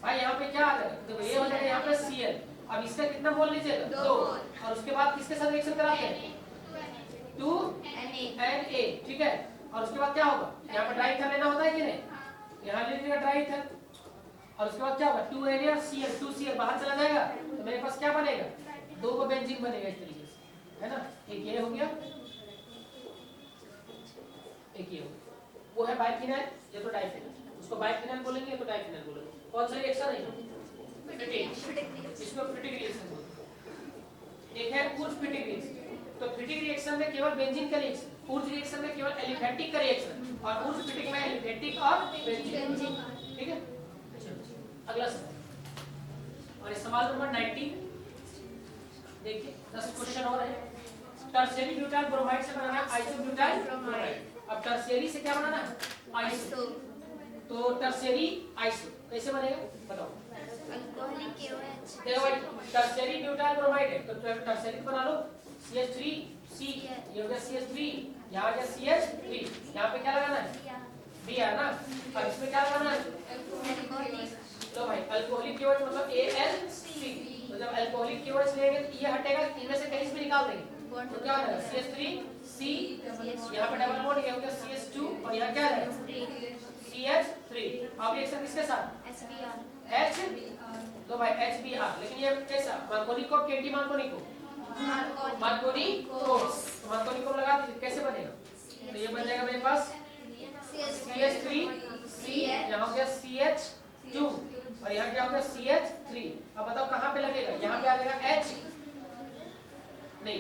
भाई, यहाँ पे क्या आ जाएगा, तो ये हो जाएगा यहाँ पे Cl, अब इसका कितना मोल लीजिएगा 2 और उसके बाद किसके साथ रिएक्शन कराते हैं 2Na, ठीक है, और उसके बाद क्या होगा, यहाँ पर ड्राई ईथर लेना होता है कि नहीं, यहाँ ले लीजिएगा ड्राई ईथर, और उसके बाद क्या होगा 2Na और Cl, 2Cl बाहर चला जाएगा, तो मेरे पास क्या बनेगा 2 को बेंजीन बनेगा इस तरीके से, है ना, एक ये हो गया, एक ये हो गया, वो है बाइफिनाइल, ये तो डाइफिनाइल, उसको बाइफिनाइल बोलेंगे, ये तो डाइफिनाइल बोलेंगे, कौन सा रिएक्शन है इसको फिटिक रिएक्शन बोलते हैं, एक है ऊर्ज फिटिक रिएक्शन, तो फिटिक रिएक्शन में केवल बेंजीन का रिएक्शन, ऊर्ज रिएक्शन में केवल एलिफेटिक का रिएक्शन, और ऊर्ज फिटिक में एलिफेटिक और बेंजीन, ठीक है। अगला सवाल, और सवाल नंबर 19 देखिए, 10 क्वेश्चन और है। टर्शियरी ब्यूटाइल ब्रोमाइड से बनाना है आइसोब्यूटाइल ब्रोमाइड, अब टर्शियरी से क्या बनाना है आइसो, तो टर्शियरी आइसो कैसे बनेगा बताओ, अल्कोहलिक KOH, देखो भाई टर्शियरी ब्यूटाइल ब्रोमाइड है तो टर्शियरी बना लो CH3C, ये हो गया CH3, यहाँ आ गया CH3, यहाँ पे क्या लगाना है Br ना, और इसमें क्या लगाना है अल्कोहलिक, लो भाई अल्कोहलिक KOH मतलब AlC, तो जब अल्कोहलिक KOH लेंगे तो ये हटेगा, इनमें से कहीं से भी निकाल देंगे, तो क्या हो जाएगा CH3C, यहाँ पे डबल बॉन्ड, ये हो गया CH2 और यहाँ क्या है CH3, अब रिएक्शन किसके साथ HBr, H, लो भाई HBr, लेकिन ये कैसा मार्कोनिको कैंटी मार्कोनिको मार्कोनिको, तो मार्कोनिको लगा दीजिए, कैसे बनेगा, तो ये बन जाएगा मेरे पास CH3C, यहाँ हो गया CH2 और यहाँ क्या हो गया CH3, अब बताओ कहाँ पे लगेगा, यहाँ पे आ जाएगा H, नहीं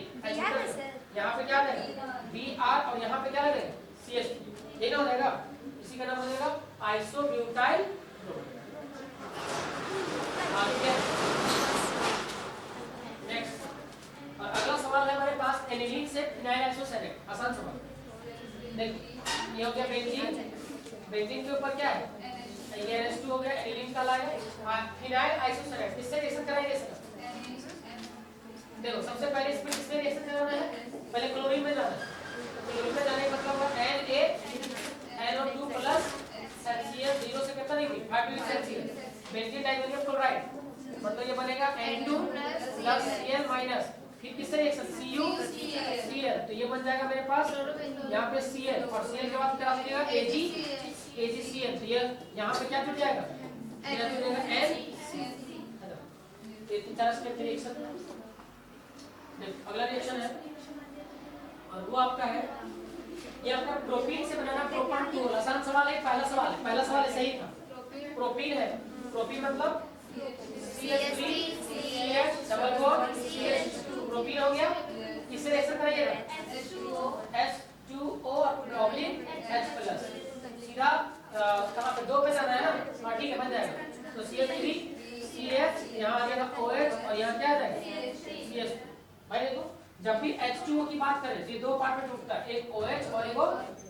यहाँ पे क्या आ जाएगा Br और यहाँ पे क्या लगेगा CH2, ये ना हो जाएगा, इसी का नाम हो जाएगा आइसोब्यूटाइल नेक्स्ट। और अगला सवाल है हमारे पास एनिलीन से फिनाइल आइसोसेनेट, आसान सवाल देखो, ये हो गया बेंजीन, बेंजीन के ऊपर क्या है ये NH2 हो गया, एनिलीन का लाएगा, फिनाइल आइसोसैनेट, किससे रिएक्शन कराएंगे इसका? देखो सबसे पहले इसमें किससे रिएक्शन कराना है? पहले क्लोरीन में जाना है। तो क्लोरीन में जाने का मतलब होगा NaNO2 प्लस HCl 0 से कितना नहीं 5 HCl, बेंजीन डाइमोनियम क्लोराइड, मतलब ये बनेगा N2 प्लस Cl माइनस, फिर किससे रिएक्शन CuCl, तो ये बन जाएगा मेरे पास यहाँ पे Cl, और Cl के बाद क्या बनेगा AgCl, तो ये यहाँ पे क्या जुड़ जाएगा? ये जुड़ जाएगा N, ये तीन चार स्टेप रिएक्शन। अगला रिएक्शन है और वो आपका है, ये आपका प्रोपीन से बनाना प्रोपान 2। आसान सवाल है, पहला सवाल सही था। प्रोपीन है, प्रोपीन मतलब CH3CH double bond CH2, propene हो गया, किससे रिएक्शन कराइएगा? H2O ऑब्लिक H प्लस, सीधा कहां पे 2 पे जाना है ना, हां ठीक है बन जाएगा। तो CH3CH यहां आ जाएगा OH और यहां क्या आ जाएगा CH। भाई देखो जब भी H2O की बात करें तो ये दो पार्ट में टूटता है, एक OH और एक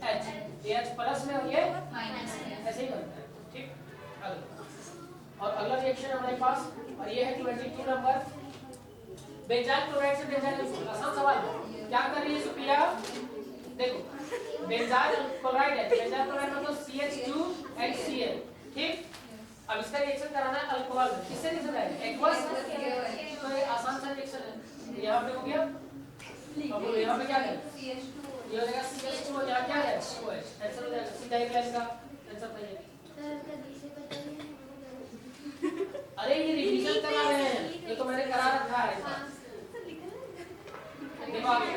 H, ये H प्लस में और ये माइनस में, ऐसे ही बनता है। ठीक, अगला और अगला रिएक्शन हमारे पास, और ये है 22 नंबर, बेंजाइल क्लोराइड से बेंजाइल अल्कोहल। आसान सवाल है, क्या कर रही है सुप्रिया? देखो बेंजाइल क्लोराइड है, बेंजाइल क्लोराइड मतलब CH2HCl, ठीक। अब इसका रिएक्शन कराना है अल्कोहल में, किससे रिएक्शन कराएंगे? एक्वस, तो ये आसान सा रिएक्शन है। यहाँ पे हो गया, अब यहाँ पे क्या है? ये हो जाएगा CH2 और यहाँ क्या है? OH, आंसर हो जाएगा सीधा एक लाइन का आंसर चाहिए। अरे ये रिवीजन करा रहे हैं, ये तो मैंने करा रखा है। देखो आगे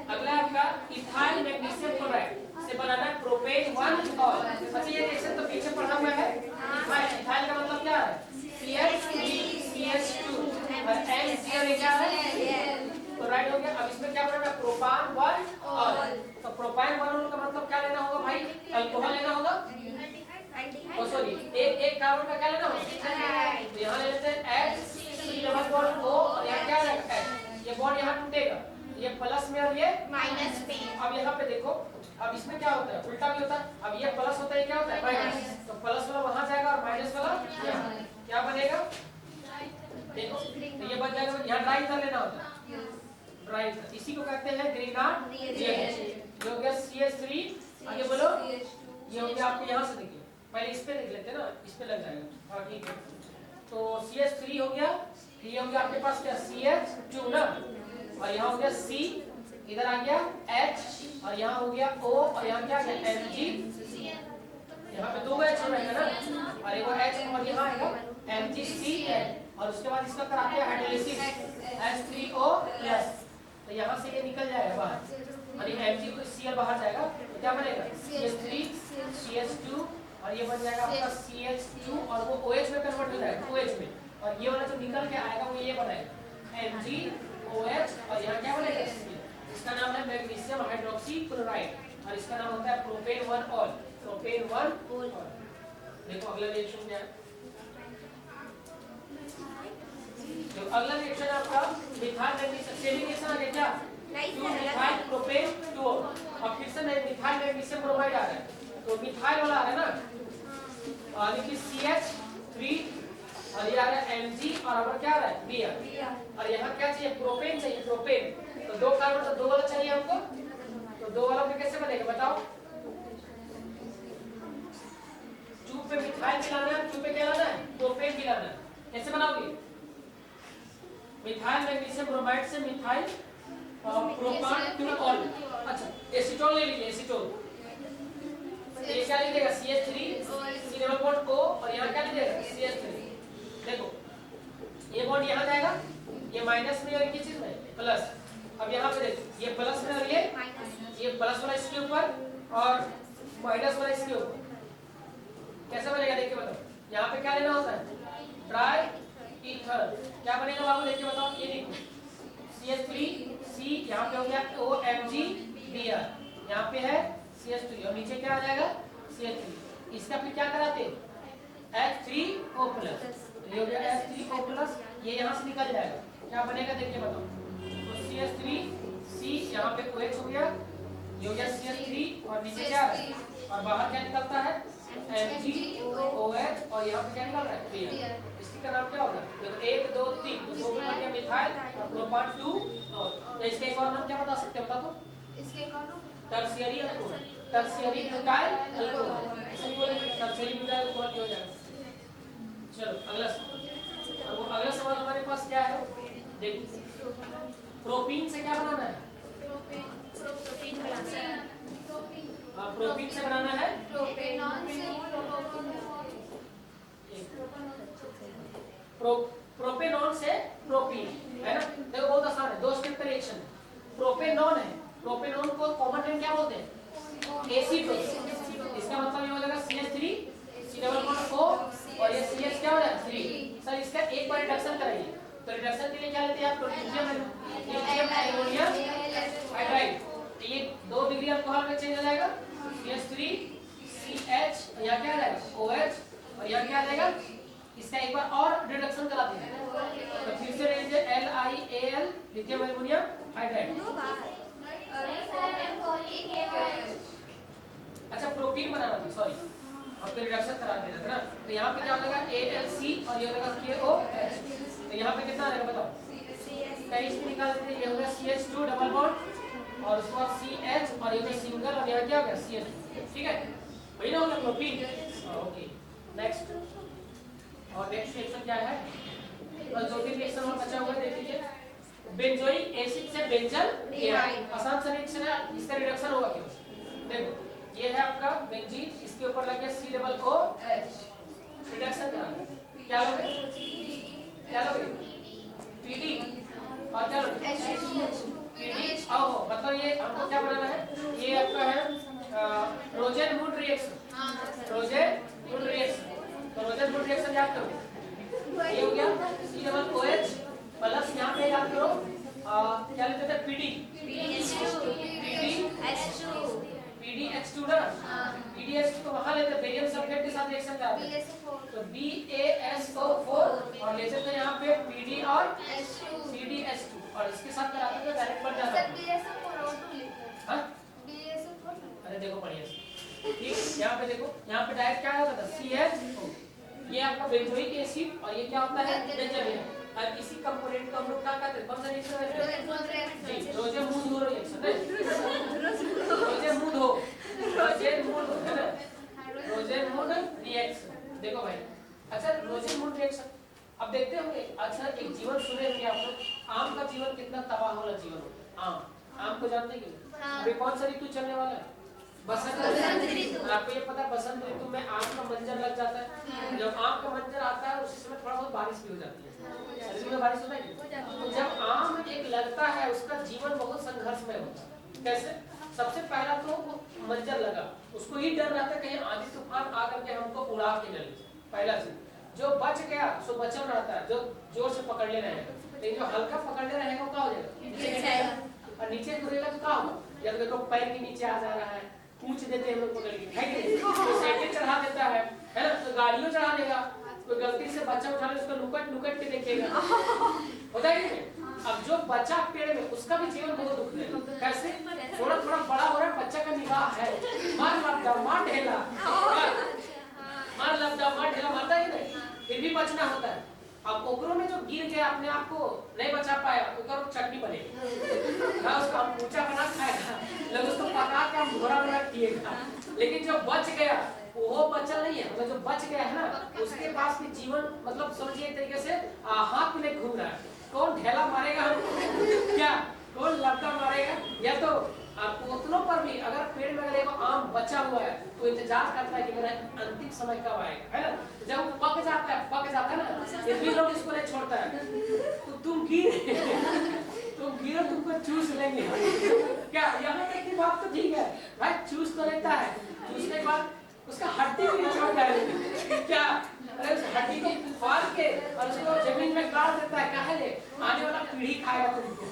अगला आपका इथाइल मैग्नीशियम क्लोराइड से बनाना है प्रोपेन 1 ऑल। अच्छा ये रिएक्शन तो पीछे पढ़ा हुआ है, इथाइल का मतलब क्या है? CH3CH2 और NCl क्या है? क्लोराइड हो गया। अब इसमें क्या बनाना है? प्रोपान 1 ऑल। तो प्रोपान 1 ऑल का मतलब क्या लेना होगा भाई? अल्कोहल लेना होगा, ओ सॉरी एक कार्बन का क्या लेना होगा? तो यहाँ ले लेते हैं H डबल बॉन्ड O और यहाँ क्या रहेगा H, ये बॉन्ड यहाँ टूटेगा, ये प्लस में और ये माइनस में। अब यहाँ पे देखो, अब इसमें क्या होता है? उल्टा भी होता है। अब ये प्लस होता है, क्या होता है? माइनस, तो प्लस वाला वहां जाएगा और माइनस वाला यहाँ, क्या बनेगा? देखो तो ये बन जाएगा, यहाँ ड्राई कर लेना होता है, ड्राई, इसी को कहते हैं ग्रीनार्ड रिएक्शन। जो हो गया CH3, आगे बोलो, ये हो गया आपको यहाँ से देखिए, पहले इस पे देख लेते हैं ना, इस पे लग जाएगा, हाँ ठीक है। तो CH3 हो गया, ये हो गया आपके पास क्या? CH2 ना, और यहाँ हो गया C, इधर आ गया H और यहाँ हो गया O और यहाँ क्या है? Mg, यहाँ पे 2 H रहेगा ना, और एक H और यहाँ आएगा MgCl, और उसके बाद इसका कराते हैं हाइड्रोलिसिस H3O+, तो यहाँ से ये निकल जाएगा बाहर, और ये Mg को Cl बाहर जाएगा, तो क्या बनेगा? CH3 CH2 और ये बन जाएगा आपका CH2 और वो OH में कन्वर्ट हो जाएगा, OH में, और ये वाला जो निकल के आएगा वो ये बनाएगा MgOH, और यहाँ क्या बनेगा? इसका नाम है मैग्नीशियम हाइड्रोक्सी क्लोराइड, और इसका नाम होता है प्रोपेन 1 ऑल, प्रोपेन 1 ऑल। देखो अगला रिएक्शन क्या है? तो अगला रिएक्शन आपका मिथाइल मैग्नीशियम, चेलिंग रिएक्शन आ गया क्या? 2 मिथाइल प्रोपेन 2 ऑल, अब फिर से मिथाइल मैग्नीशियम ब्रोमाइड आ रहा है, तो मिथाइल वाला आ रहा है ना, और देखिए CH3 और ये आ रहा है Mg और अब क्या आ रहा है? Br, और यहाँ क्या चाहिए? प्रोपेन चाहिए, प्रोपेन, तो 2 कार्बन तो 2 वाला चाहिए हमको, तो 2 वाला पे कैसे बनेगा बताओ? ट्यूब पे मिथाइल मिलाना है, ट्यूब पे क्या लाना है? प्रोपेन मिलाना है, कैसे बनाओगे? मिथाइल मैग्नीशियम ब्रोमाइड से मिथाइल प्रोपान 2 ऑल। अच्छा एसीटोन ले लीजिए, एसीटोन, ये क्या लिखेगा? CH3 C double bond O और यहाँ क्या लिखेगा? CH3। देखो ये बॉन्ड यहाँ जाएगा, ये माइनस में और किस चीज में? प्लस। अब यहाँ पे देखो ये प्लस में और ये प्लस वाला इसके ऊपर और माइनस वाला इसके ऊपर, कैसे बनेगा देखिए बताओ? यहाँ पे क्या लेना होता है? ट्राई ईथर, क्या बनेगा बाबू देखिए बताओ? ये देखो CH3C, यहाँ पे हो गया OMgBr, यहाँ पे है CH3 और नीचे क्या आ जाएगा? CH3, इसका फिर क्या कराते? H3O+, ये हो गया H3O+, ये यहाँ से निकल जाएगा, क्या बनेगा देखिए बताओ? तो CH3C यहाँ पे OH हो गया, ये हो गया CH3 और नीचे क्या है? और बाहर क्या निकलता है? MgOH और यहाँ पे क्या निकल रहा है Cl। इसका नाम क्या होगा? देखो 1 2 3 तो 2 बन गया मिथाइल प्रोपान 2 और इसका एक और नाम क्या बता सकते हैं बता दो? इसके कौन tertiary alcohol, tertiary butyl alcohol, इसे बोलेंगे टर्शियरी ब्यूटाइल अल्कोहल हो जाएगा। चलो अगला सवाल। अब अगला सवाल हमारे पास क्या है देखो, प्रोपीन से क्या बनाना है? प्रोपीन से बनाना है प्रोपेनॉन से प्रोपीन, है ना? देखो बहुत आसान है, 2 स्टेप का रिएक्शन है। प्रोपेनॉन है, प्रोपेनॉन को कॉमन नेम क्या बोलते हैं? एसीटोन। इसका मतलब ये हो जाएगा CH3 C double bond O और ये CH क्या हो जाएगा 3। सर इसका एक बार रिडक्शन कराइए, तो रिडक्शन के लिए क्या लेते हैं आप? Lithium aluminium hydride. तो ये 2 डिग्री अल्कोहल में चेंज हो जाएगा, CH3 CH यहाँ क्या आ जाएगा OH और यहाँ क्या आ जाएगा? इसका एक बार और रिडक्शन करा देंगे तो फिर से रहेंगे LiAl लिथियम एल्युमिनियम हाइड्राइड। अच्छा प्रोपीन बनाना थी, सॉरी अब तो रिडक्शन करा देना था ना। तो यहाँ पे क्या हो जाएगा AlC और ये हो जाएगा KOH। तो यहाँ पे कितना आ जाएगा बताओ? 23 निकाल देते हैं, ये हो गया CH2 डबल बॉन्ड और उसके बाद CH और ये सिंगल और यहाँ क्या हो गया CH। ठीक है वही ना हो गया प्रोपीन। ओके नेक्स्ट, और नेक्स्ट रिएक्शन क्या है? बस 2-3 रिएक्शन और बचा हुआ है, देख लीजिए। बेंजोइक एसिड से बेंजल एराइड, आसान सा रिएक्शन है, इसका रिडक्शन होगा क्यों? देखो ये है आपका बेंजीन, इसके ऊपर लग गया C डबल OH, रिडक्शन करा क्या लोगे? क्या लोगे? PD और क्या लोगे? PD आओ, मतलब ये हमको क्या बनाना है? ये आपका है रोजेन-वुड रिएक्शन, रोजेन-वुड रिएक्शन। तो रोजेन-वुड रिएक्शन याद करो, ये हो गया C डबल OH प्लस यहाँ पे याद करो क्या लेते थे? PDH2 ना, PDH2 तो वहाँ लेते बेरियम सल्फेट के साथ रिएक्शन कराते हैं तो BaSO4 और लेते थे यहाँ पे PD और PDH2 और इसके साथ कराते थे डायरेक्ट बन जाता है। हाँ अरे देखो बढ़िया से ठीक, यहाँ पे देखो, यहाँ पे डायरेक्ट क्या होता था CH, ये आपका बेंजोइक एसिड और ये क्या होता है? बेंजीन। और इसी कंपोनेंट को हम लोग क्या कहते हैं? कौन सा रिएक्शन है? जी रोजेन-वुड रिएक्शन है, रोजेन-वुड है ना, रोजेन-वुड रिएक्शन। देखो भाई अच्छा रोजेन-वुड रिएक्शन अब देखते होंगे। अच्छा एक जीवन सुने होंगे आप लोग, आम का जीवन कितना तबाह वाला जीवन होता है। आम को जानते हैं कि अभी कौन सा ऋतु चलने वाला है? बसंत ऋतु। आपको ये पता है बसंत ऋतु में आम का मंजर लग जाता है, जब आम का मंजर आता है उसी समय थोड़ा बहुत बारिश भी हो जाती है, सर्दी में बारिश होता है। तो जब आम एक लगता है उसका जीवन बहुत संघर्षमय होता है। कैसे? सबसे पहला तो वो मंजर लगा, उसको ही डर रहता है कहीं आंधी तूफान आकर के हमको उड़ा के न ले, पहला चीज। जो बच गया सो बचल रहता है, जो जोर से पकड़ ले रहेगा, लेकिन जो हल्का पकड़ ले रहेगा वो क्या हो जाएगा? और नीचे गिरेगा तो क्या होगा? जब देखो पैर के नीचे आ जा रहा है, पूछ देते हैं लोग पकड़ के, है कि नहीं? तो साइकिल चढ़ा देता है ना, तो गाड़ियों चढ़ा देगा, कोई गलती से बच्चा उठा ले उसको लुकट के देखेगा, होता है कि नहीं? अब जो बच्चा पेड़ में उसका भी जीवन बहुत दुख है। कैसे? थोड़ा थोड़ा बड़ा हो रहा है, बच्चा का निगाह है, मार ढेला मारता ही नहीं, फिर भी बचना होता है। अब ओकरों में जो गिर गया अपने आप को नहीं बचा पाया, ओकर चटनी बनेगी ना, उसको हम पूछा बना खाएगा, लोग उसको पका के हम घोड़ा बना पिएगा। लेकिन जो बच गया वो बचल नहीं है, मतलब जो बच गया है ना उसके पास भी जीवन, मतलब समझिए एक तरीके से हाथ में घूम रहा है। कौन ढेला मारेगा हमको? क्या कौन लड़का मारेगा? या तो पोतलों पर भी अगर पेड़ में अगर एक आम बचा हुआ है तो इंतजार करता है कि मेरा अंतिम समय कब आएगा, है ना? जब वो पक जाता है ना, फिर भी लोग इसको नहीं छोड़ता है, तो तुम गिरो तुमको चूस लेंगे क्या? यहाँ तक की बात तो ठीक है भाई, चूस तो लेता है, चूसने के बाद उसका हड्डी भी नहीं छोड़ता है क्या? अरे उस हड्डी को फाड़ के और उसको जमीन में गाड़ देता है, कहा ले आने वाला पीढ़ी खाएगा तुमको।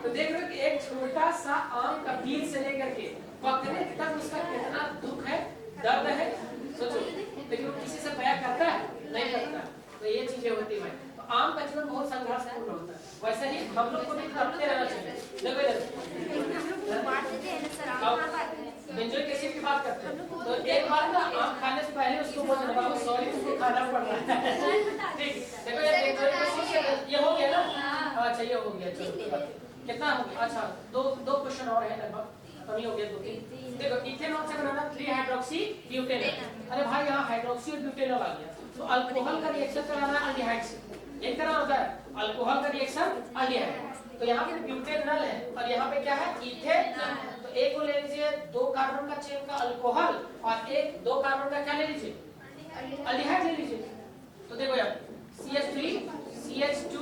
तो देख रहे हो कि एक छोटा सा आम का बीज से लेकर के पकने तक उसका कितना दुख है, दर्द है, सोचो। लेकिन वो किसी से बयां करता है? नहीं करता। तो ये चीजें होती है। तो आम का जीवन बहुत संघर्षपूर्ण होता है, वैसे ही हम लोग को भी करते रहना चाहिए। देखो बेंजोइक एसिड की बात करते हैं। तो एक बार ना आम खाने से पहले उसको बोल देना बाबू सॉरी तुमको खाना पड़ रहा है। ठीक, देखो ये बेंजोइक एसिड ये हो गया ना। अच्छा ये हो गया, चलो कितना हो गया? अच्छा दो क्वेश्चन और है लगभग, कमी हो गया 2-3। देखो इथेनॉल से बनाना 3 हाइड्रोक्सी ब्यूटेनॉल। अरे भाई यहाँ हाइड्रोक्सी और ब्यूटेनॉल आ गया, तो अल्कोहल का रिएक्शन कराना है अल्डिहाइड से। एक तरह होता है अल्कोहल का रिएक्शन अल्डिहाइड, तो यहाँ पे ब्यूटेनॉल है और यहाँ पे क्या है इथेनॉल। तो एक को ले लीजिए 2 कार्बन का चेन का अल्कोहल और एक 2 कार्बन का क्या ले लीजिए अल्डिहाइड ले लीजिए। तो देखो यार CH3 CH2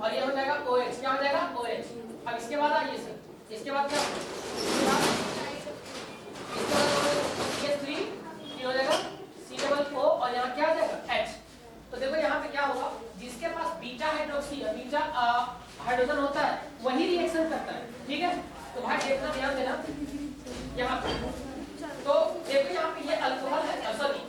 और ये हो जाएगा OH, क्या हो जाएगा OH। अब इसके बाद आइए सर, इसके बाद क्या CH3 हो जाएगा C+O और यहाँ क्या आ जाएगा H। तो देखो यहाँ पे क्या होगा, जिसके पास बीटा हाइड्रोक्सी या बीटा हाइड्रोजन होता है वही रिएक्शन करता है, ठीक है। तो भाई देखना ध्यान देना यहाँ पे, तो देखो यहाँ पे ये अल्कोहल है, सॉरी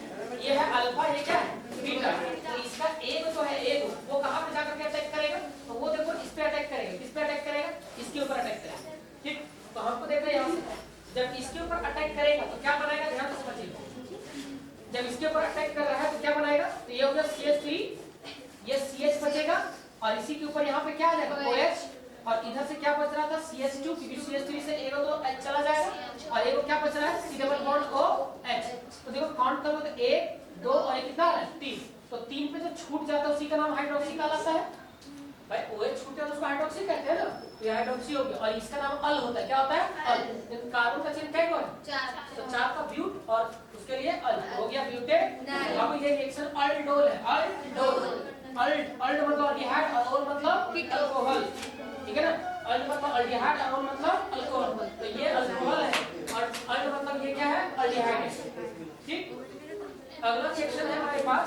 ये है अल्फा, ये क्या है बीटा। तो इसका एक जो है एक वो कहाँ पे जाकर के अटैक करेगा, तो वो देखो इस पे अटैक करेगा, किस पे अटैक करेगा, इसके ऊपर अटैक करेगा, ठीक। तो हमको देख रहे हैं यहाँ से जब इसके ऊपर अटैक करेगा तो क्या बनाएगा, ध्यान से समझिए। जब इसके ऊपर अटैक कर रहा है तो क्या बनाएगा, तो ये हो गया CH3, ये CH बचेगा और इसी के ऊपर यहाँ पे क्या आ जाएगा OH और इधर से क्या बच रहा था CH2, क्योंकि CH3 से एक तो H चला जाएगा और एक क्या बच रहा है C+OH। तो देखो काउंट करो तो 1 2 और एक कितना है 3, तो 3 पे जो छूट जाता है उसी का नाम हाइड्रोक्सी कहलाता है। भाई OH छूटे तो उसको हाइड्रोक्सी कहते हैं ना, तो ये हाइड्रोक्सी हो गया और इसका नाम अल होता है, क्या होता है अल। कार्बन का चेन क्या है 4, तो 4 का ब्यूट और उसके लिए अल हो गया ब्यूटेन। अब ये रिएक्शन अल्डोल है, अल्डोल अल्ड मतलब अल्डिहाइड और ओल मतलब अल्कोहल, ठीक है ना। अल्ड मतलब अल्डिहाइड और ओल मतलब अल्कोहल, तो ये अल्कोहल है और अल्ड मतलब ये क्या है अल्डिहाइड है, ठीक। अगला सेक्शन है हमारे पास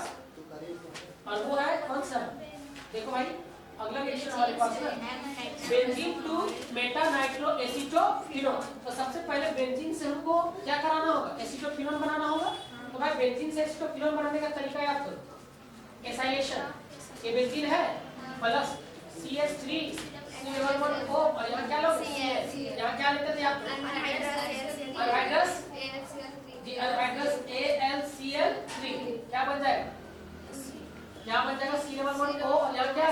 और वो है कौन सा, देखो भाई अगला रिएक्शन हमारे पास है benzene to Meta nitro acetophenone. तो सबसे पहले बेंजीन से हमको क्या कराना होगा, एसीटोफिनोन बनाना होगा। तो भाई बेंजीन से एसीटोफिनोन बनाने का तरीका याद करो, एसाइलेशन। ये बेंजीन है प्लस CH3 C+O और यहाँ क्या लोग यहाँ क्या लेते थे आप अनहाइड्रस जी अनहाइड्रस AlCl3 क्या बन जाएगा, यहाँ बन जाएगा C+O और यहाँ क्या है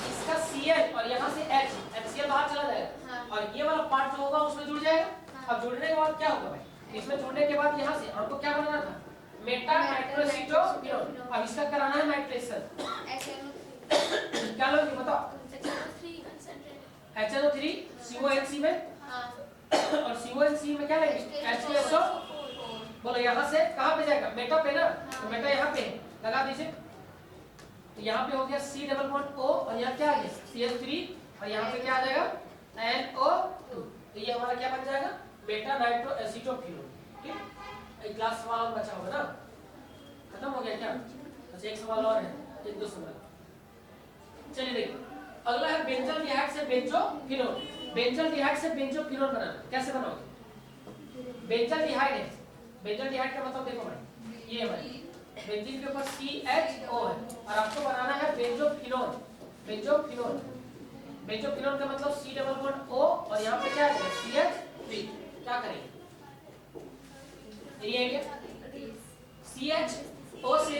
इसका Cl और यहाँ से H HCl बाहर चला जाएगा और ये वाला पार्ट जो होगा उसमें जुड़ जाएगा। अब जुड़ने के बाद क्या होगा भाई, इसमें जुड़ने के बाद यहाँ से हमको क्या बनाना था मेटा नाइट्रोएसीटोफिनोन। अब इसका कराना है नाइट्रेशन, क्या लोगे बताओ HNO3 CONC में और CONC में क्या लेंगे H2SO। बोलो यहाँ से कहाँ पे जाएगा मेटा पे ना, तो मेटा यहाँ पे लगा दीजिए। तो यहाँ पे हो गया C+O और यहाँ क्या आ गया CH3 और यहाँ पे क्या आ जाएगा NO2। तो ये हमारा क्या बन जाएगा मेटा नाइट्रो एसीटोफिनोन, ठीक। एक लास्ट सवाल और बचा होगा ना, खत्म हो गया क्या, बस एक सवाल और है, एक 2 सवाल। चलिए देखिए अगला है बेंजल्डिहाइड से बेंजोफिनोन। बेंजल्डिहाइड से बेंजोफिनोन बनाना, कैसे बनाओगे, बेंजल्डिहाइड है, बेंजल्डिहाइड का मतलब देखो भाई ये भाई बेंजीन के ऊपर CHO है और आपको बनाना है बेंजोफिनोन। बेंजोफिनोन बेंजोफिनोन का मतलब C+O और यहाँ पे क्या है CH3। क्या करेंगे ये आइडिया, CHO से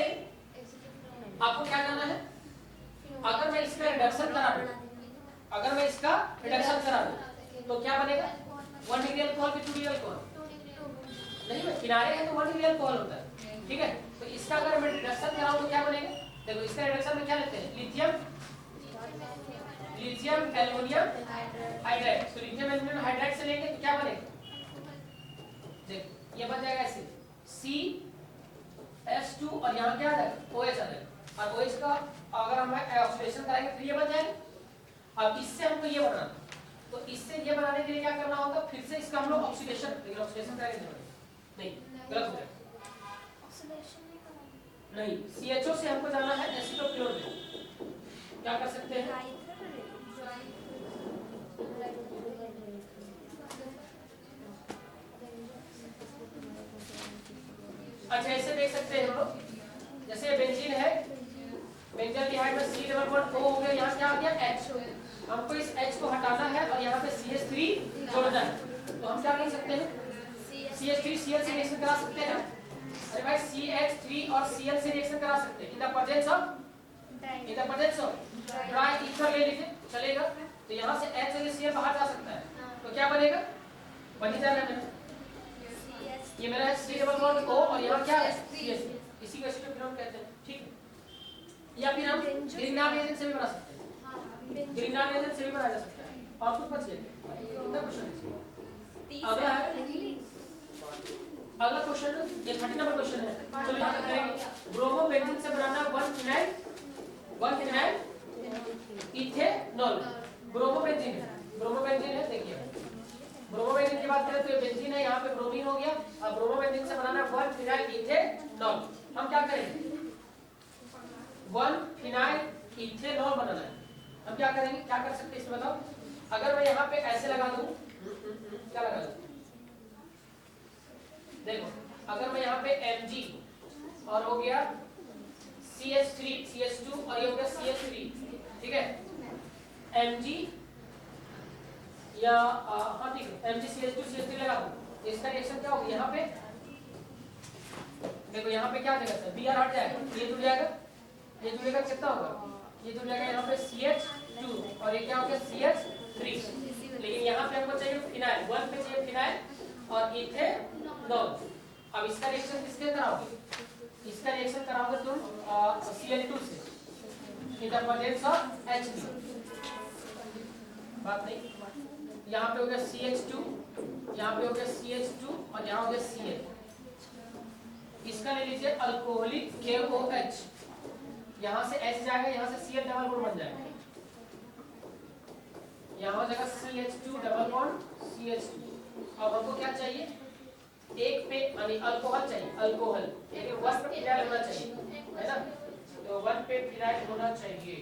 आपको क्या करना है, अगर मैं इसका रिडक्शन करा दूं, अगर मैं इसका रिडक्शन करा दूं तो क्या बनेगा 1 डिग्री अल्कोहल की 2 डिग्री अल्कोहल नहीं है, किनारे है तो 1 डिग्री अल्कोहल होता है, ठीक है। तो इसका अगर मैं रिडक्शन कराऊं तो क्या बनेगा, देखो इसका रिडक्शन में क्या लेते हैं लिथियम एल्युमिनियम हाइड्राइड। तो लिथियम एल्युमिनियम हाइड्राइड से लेंगे तो क्या बनेगा, देखो ये बन जाएगा ऐसे CH2 और यहाँ क्या आ जाएगा OH आ जाएगा और OH का अगर हम ऑक्सीडेशन कराएंगे तो ये बन जाएगा। अब इससे हमको ये बनाना, तो इससे ये बनाने के लिए क्या करना होगा, फिर से इसका हम लोग ऑक्सीडेशन, लेकिन ऑक्सीडेशन करेंगे नहीं, गलत हो जाएगा नहीं। CHO से हमको जाना है एसीटोफिनोन में, क्या कर सकते हैं अच्छा ऐसे देख सकते हैं हम लोग, जैसे बेंजीन है बेंजल्डिहाइड में C+O हो गया, यहाँ क्या आ गया H, हमको इस H को हटाना है और यहाँ पे CH3 जोड़ना है। तो हम क्या कर सकते हैं, CH3 Cl से रिएक्शन करा सकते हैं। अरे भाई CH3 और Cl से रिएक्शन करा सकते हैं in the presence of dry ether ले लीजिए चलेगा। तो यहाँ से H और Cl बाहर जा सकता है, तो क्या बनेगा, बन ही जाएगा मेरा, ये मेरा है C डबल बॉन्ड O और यहाँ क्या है CH, इसी को एसिटोक्विनोन कहते हैं, ठीक है। या फिर हम ग्रिग्नार्ड रिएजेंट से भी बना सकते हैं, ग्रिग्नार्ड रिएजेंट से भी बनाया जा सकता है। और कुछ बच गया कितना क्वेश्चन, अगला है अगला क्वेश्चन, ये 30 नंबर क्वेश्चन है। चलो यहाँ तक करेंगे। ब्रोमोबेंजीन से बनाना 1 फिनाइल इथेनॉल, ब्रोमोबेंजीन है देखिए, ब्रोमोबेंजीन की बात करें तो ये बेंजीन है, यहाँ पे ब्रोमीन हो गया। अब ब्रोमोबेंजीन से बनाना 1 फिनाइल इथेनॉल, हम क्या करेंगे 1 फिनाइल इथेनॉल बनाना है। हम क्या करेंगे, क्या कर सकते हैं इसमें बताओ। अगर मैं यहाँ पे ऐसे लगा दूं, क्या लगा दूं, देखो अगर मैं यहाँ पे Mg और हो गया CH3 CH2 और ये हो गया CH3, ठीक है, Mg या हाँ ठीक है Mg CH2 CH3 लगा दूं, इसका रिएक्शन क्या होगा, यहाँ पे देखो यहाँ पे क्या देगा सर, Br हट जाएगा, ये जुड़ जाएगा, ये जुड़ेगा कितना होगा, ये जुड़ जाएगा यहाँ पे CH2 और ये क्या हो गया CH3। लेकिन यहाँ पे हमको चाहिए फिनाइल, 1 पे चाहिए फिनाइल और इथेनॉल। अब इसका रिएक्शन किसके कराओगे, इसका रिएक्शन कराओगे तुम Cl2 से in the presence of H2, बात नहीं। यहाँ पे हो गया CH2, यहाँ पे हो गया CH2 और यहाँ हो गया Cl। इसका ले लीजिए अल्कोहलिक KOH, यहाँ से H जाएगा, यहाँ से Cl डबल बॉन्ड बन जाएगा, यहाँ हो जाएगा CH2 डबल बॉन्ड CH2। अब हमको क्या चाहिए, एक पे यानी अल्कोहल चाहिए, अल्कोहल यानी 1 पे फिनाइल होना चाहिए, है ना, तो 1 पे फिनाइल होना चाहिए,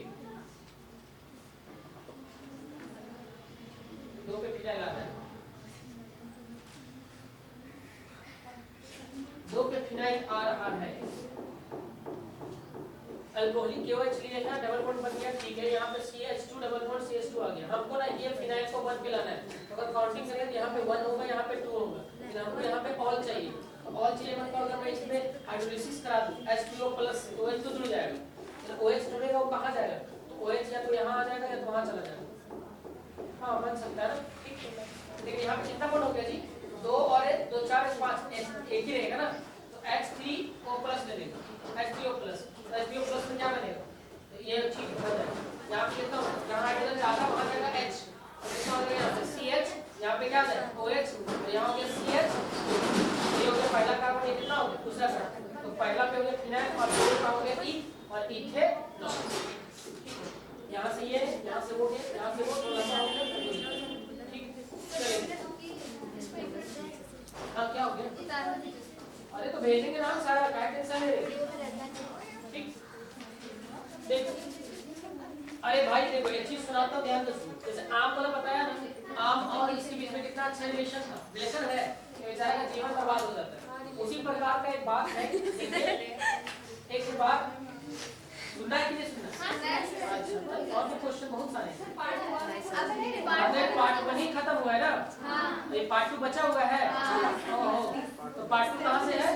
2 पे फिनाइल आता है, 2 पे फिनाइल आ रहा है। अल्कोहलिक KOH लिए ना, डबल बॉन्ड बन गया, ठीक है। यहाँ पे CH2 डबल बॉन्ड CH2 आ गया। हमको ना ये फिनाइल को 1 पे लाना है, तो अगर काउंटिंग करें तो यहाँ पे 1 होगा, यहाँ पे 2 होगा, लेकिन हमको यहाँ पे ऑल चाहिए। ऑल चाहिए मतलब अगर मैं इसमें हाइड्रोलिसिस करा दूं H2O+ से तो OH तो जुड़ जाएगा, तो OH जुड़ेगा वो कहाँ जाएगा, तो OH या तो यहाँ आ जाएगा या तो वहाँ चला जाएगा, हाँ बन सकता है ना, ठीक है। लेकिन यहाँ पे कितना बॉन्ड हो गया जी, 2 और 1 2 4 5 एक ही रहेगा ना, तो H3O+ ले लेंगे, H3O+, H3O+ में क्या बनेगा, तो ये ठीक बन जाएगा। यहाँ पे कितना होगा, यहाँ हाइड्रोजन ज्यादा वहाँ जाएगा H, और कितना हो जाएगा यहाँ पे CH, यहाँ पे क्या जाएगा OH, तो यहाँ हो गया CH, ये हो गया पहला कार्बन, ये कितना हो गया दूसरा कार्बन, तो पहला पे हो गया फिनाइल और दूसरा का हो गया E और इथेनॉल। यहाँ से ये, यहाँ से वो गया, यहाँ से वो थोड़ा सा हो गया, ठीक है। हाँ क्या हो गया, अरे तो भेजेंगे ना सारा, क्या टेंशन है, ठीक। देखो अरे भाई देखो एक चीज सुनाता हूँ, ध्यान से सुनो। जैसे आम वाला बताया ना, आम और इसके बीच में कितना अच्छा रिलेशन था, रिलेशन है, बेचारे का जीवन बर्बाद हो जाता है। उसी प्रकार का एक बात है, एक बात सुनना है कि नहीं सुनना, अच्छा और भी क्वेश्चन बहुत सारे हैं। पार्ट 1 ही खत्म हुआ है ना, ये पार्ट 2 बचा हुआ है, तो पार्ट 2 कहाँ से है,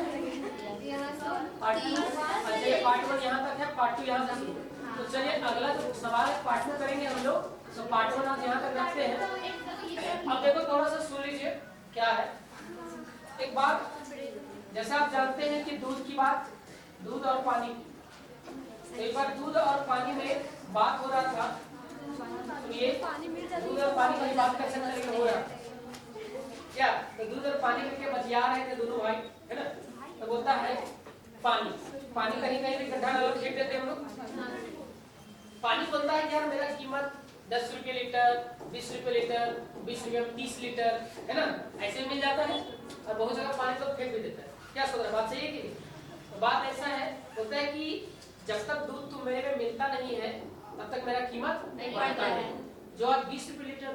पार्ट 2, अच्छा ये पार्ट 1 यहाँ तक है, पार्ट 2 यहाँ तक। तो चलिए अगला जो सवाल है पार्ट 2 करेंगे हम लोग, तो पार्ट 1 आप यहाँ तक रखते हैं। अब देखो थोड़ा सा सुन लीजिए क्या है, एक बात, जैसे आप जानते हैं कि दूध की बात, दूध और पानी, एक बार दूध और पानी में बात हो रहा था, तो ये दूध और पानी की बात कैसे करेंगे, हो रहा क्या, तो दूध और पानी मिलकर बतिया रहे थे दोनों भाई, है ना, तो बोलता है पानी, पानी कहीं कहीं भी गड्ढा डाल फेंक देते हम लोग। पानी बोलता है कि यार मेरा कीमत 10 रुपये लीटर, 20 रुपये लीटर, 20 रुपये 30 लीटर, है ना, ऐसे मिल जाता है, और बहुत जगह पानी तो फेंक भी देता है। क्या सोच रहा, बात सही है कि नहीं? तो बात ऐसा है, बोलता है कि जब तक दूध तुम मेरे में मिलता नहीं है तब तक मेरा कीमत नहीं बढ़ता है। जो आज 20 रुपये लीटर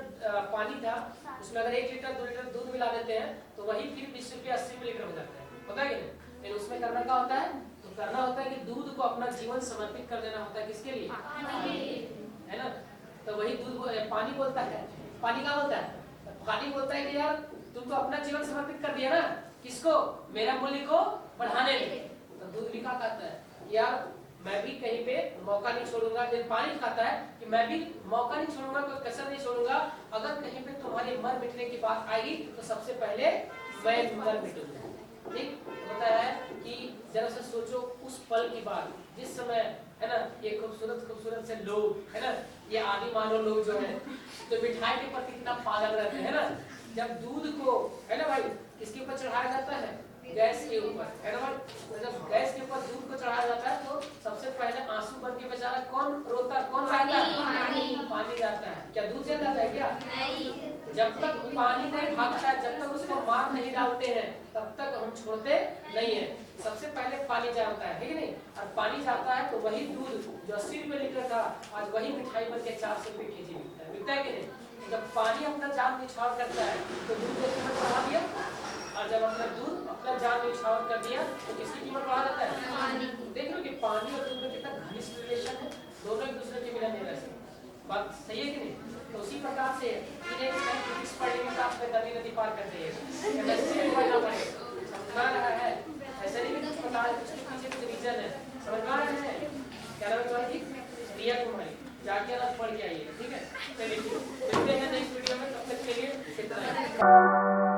पानी था, उसमें अगर 1 लीटर 2 लीटर दूध मिला देते हैं तो वही फिर 20 रुपये 80 रुपये लीटर हो जाता है, पता है कि नहीं? लेकिन उसमें करना क्या होता है, तो करना होता है कि दूध को अपना जीवन समर्पित कर देना होता है, किसके लिए, है ना। तो वही दूध पानी बोलता है, पानी क्या बोलता है, पानी बोलता है कि यार तुम तो अपना जीवन समर्पित कर दिया ना, किसको? मेरा मूल्य को बढ़ाने में। तो दूध भी क्या कहता है यार, मैं भी कहीं पे मौका नहीं छोड़ूंगा। जब पानी खाता है कि मैं भी मौका नहीं छोड़ूंगा, कोई कसर नहीं छोड़ूंगा। अगर कहीं पे तुम्हारी मर मिटने की बात आएगी तो सबसे पहले मैं मर मिटूंगा। ठीक बताया है कि जरा से सोचो उस पल की बात, जिस समय है ना ये खूबसूरत से लोग है ना, ये आदि मानव लोग जो है तो मिठाई के प्रति कितना पागल रहते हैं ना। जब दूध को है ना भाई किसके ऊपर चढ़ाया जाता है? गैस के ऊपर, है ना भाई। तो जब गैस के ऊपर दूध को चढ़ाया जाता है तो सबसे पहले आंसू बन के बेचारा कौन रोता, कौन रहता है? पानी जाता है। क्या दूध जल जाता है क्या? नहीं। जब तक पानी नहीं भागता है, जब तक उसको मार नहीं डालते हैं, तब तक हम छोड़ते नहीं है। सबसे पहले पानी जाता है कि नहीं? और पानी जाता है तो वही दूध जो 80 रुपए लीटर था, आज वही मिठाई बन के 400 रुपए केजी बिकता है कि नहीं? जब पानी अपना जान निछावर करता है तो दूध की कीमत बढ़ा दिया, और जब अपना दूध अपना जान निछावर कर दिया तो किसकी कीमत बढ़ा देता है? देख लो कि पानी और दूध में कितना घनिष्ठ रिलेशन है, दोनों एक दूसरे के बिना नहीं रह सकते। बात सही है कि नहीं? तो उसी प्रकार से फिजिक्स पढ़ेंगे तो आप नदी पार कर जाइएगा, केमिस्ट्री में पढ़ना पड़ेगा। समझ रहा है? ऐसा नहीं कि कुछ पता है, उसके पीछे कुछ रीजन है। समझ रहे हैं? क्या नाम है तुम्हारी? प्रिया कुमारी। जाके आप पढ़ के आइए, ठीक है? चलिए मिलते हैं नेक्स्ट वीडियो में, तब तक के लिए इतना ही।